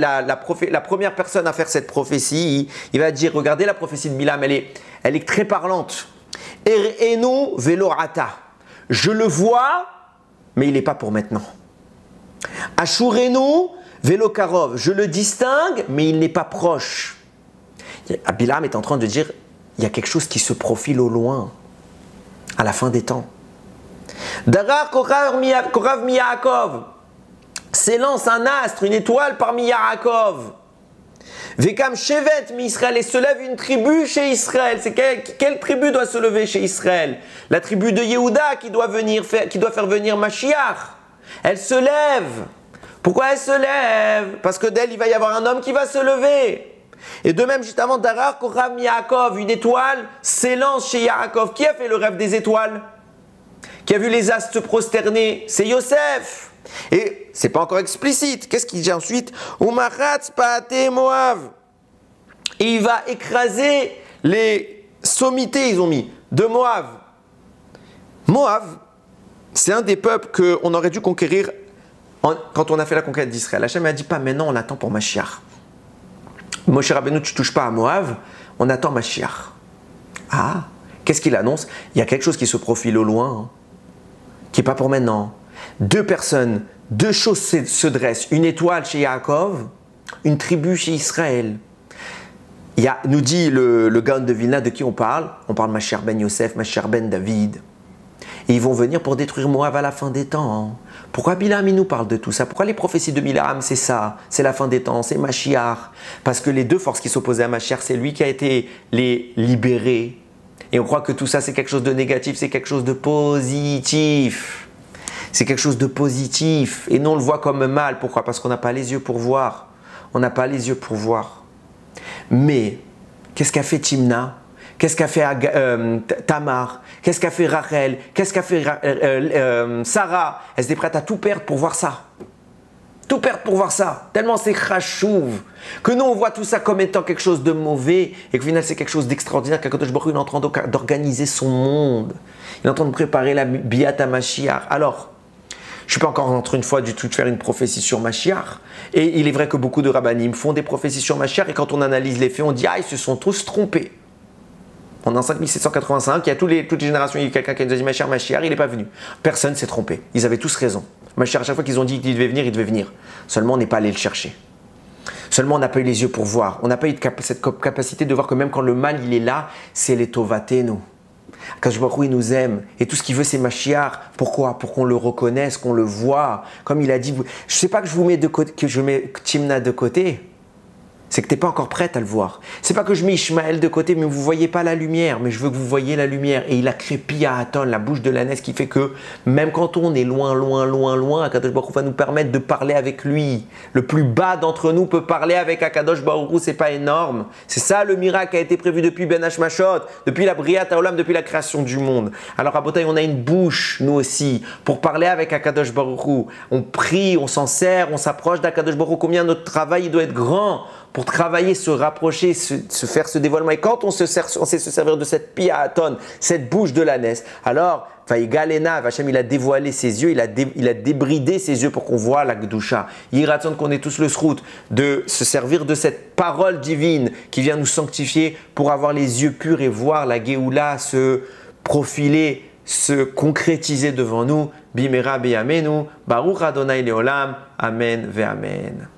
Speaker 1: personne à faire cette prophétie, il va dire, regardez la prophétie de Bilham, elle est très parlante. Er'enu velorata. Je le vois, mais il n'est pas pour maintenant. Ashurenu velokarov. Je le distingue, mais il n'est pas proche. Bilham est en train de dire, il y a quelque chose qui se profile au loin. À la fin des temps. Darar Korav Miyakov s'élance un astre, une étoile parmi Yaakov. Vekam Shevet mi Israël, et se lève une tribu chez Israël. C'est quelle tribu doit se lever chez Israël? La tribu de Yehuda qui doit faire venir Mashiach. Elle se lève. Pourquoi elle se lève? Parce que d'elle, il va y avoir un homme qui va se lever. Et de même, juste avant, Darar Korav Yaakov, une étoile s'élance chez Yaakov. Qui a fait le rêve des étoiles? Qui a vu les astres se prosterner? C'est Yosef. Et c'est pas encore explicite. Qu'est-ce qu'il dit ensuite? Umaratz Paate Moav. Et il va écraser les sommités, ils ont mis, de Moav. Moav, c'est un des peuples qu'on aurait dû conquérir quand on a fait la conquête d'Israël. Hachem a dit pas maintenant, on attend pour Mashiach. Moshe Rabbeinu, tu ne touches pas à Moav, on attend Mashiach. Ah, qu'est-ce qu'il annonce? Il y a quelque chose qui se profile au loin, hein, qui n'est pas pour maintenant. Deux personnes, deux choses se dressent. Une étoile chez Yaakov, une tribu chez Israël. Nous dit le Gaon de Vilna de qui on parle de Mashiach ben Yosef, Mashiach ben David. Et ils vont venir pour détruire Moav à la fin des temps. Pourquoi Bilam il nous parle de tout ça? Pourquoi les prophéties de Bilam c'est ça? C'est la fin des temps, c'est Mashiach. Parce que les deux forces qui s'opposaient à Mashiach, c'est lui qui a été les libérés. Et on croit que tout ça c'est quelque chose de négatif, c'est quelque chose de positif. C'est quelque chose de positif. Et nous on le voit comme mal. Pourquoi? Parce qu'on n'a pas les yeux pour voir. On n'a pas les yeux pour voir. Mais, qu'est-ce qu'a fait Timna? Qu'est-ce qu'a fait Tamar? Qu'est-ce qu'a fait Rachel? Qu'est-ce qu'a fait Sarah? Elles étaient prêtes à tout perdre pour voir ça. Tout perdre pour voir ça. Tellement c'est chachouv. Que nous, on voit tout ça comme étant quelque chose de mauvais et qu'au final, c'est quelque chose d'extraordinaire. Qu'Akadosh Baruch Hu est en train d'organiser son monde. Il est en train de préparer la Biat à Mashiach. Alors, je ne suis pas encore en train une fois du tout de faire une prophétie sur Mashiach. Et il est vrai que beaucoup de rabbanim font des prophéties sur Mashiach. Et quand on analyse les faits, on dit « Ah, ils se sont tous trompés ». En 5785, il y a toutes les générations, il y a quelqu'un qui nous a dit Mashiach, il n'est pas venu. Personne ne s'est trompé. Ils avaient tous raison. Mashiach, à chaque fois qu'ils ont dit qu'il devait venir, il devait venir. Seulement, on n'est pas allé le chercher. Seulement, on n'a pas eu les yeux pour voir. On n'a pas eu cette capacité de voir que même quand le mal, il est là, c'est les tovatenu. Quand je vois qu'il nous aime. Et tout ce qu'il veut, c'est Mashiach. Pourquoi? Pour qu'on le reconnaisse, qu'on le voit. Comme il a dit, je ne sais pas que je vous mets de côté, que je mets Timna de côté. C'est que tu n'es pas encore prête à le voir. C'est pas que je mets Ishmaël de côté, mais vous ne voyez pas la lumière. Mais je veux que vous voyez la lumière. Et il a créé Piahaton, la bouche de l'ânesse, qui fait que même quand on est loin, loin, loin, loin, Akadosh Baruch Hu va nous permettre de parler avec lui. Le plus bas d'entre nous peut parler avec Akadosh Baruch Hu, c'est pas énorme. C'est ça le miracle qui a été prévu depuis Ben Hashmashot, depuis la Briat Haolam, depuis la création du monde. Alors à Botaï, on a une bouche, nous aussi, pour parler avec Akadosh Baruch Hu. On prie, on s'en sert, on s'approche d'Akadosh Baruch Hu. Combien notre travail il doit être grand pour travailler, se rapprocher, se faire ce dévoilement. Et quand on sait se servir de cette piahaton, cette bouche de l'ânesse, alors, Vaïgalena, Hachem, il a dévoilé ses yeux, il a débridé ses yeux pour qu'on voit la Gdusha. Il raconte qu'on ait tous le srout de se servir de cette parole divine qui vient nous sanctifier pour avoir les yeux purs et voir la Géoula se profiler, se concrétiser devant nous. Bimera beyamenu, Baruch Adonai Leolam, Amen ve Amen.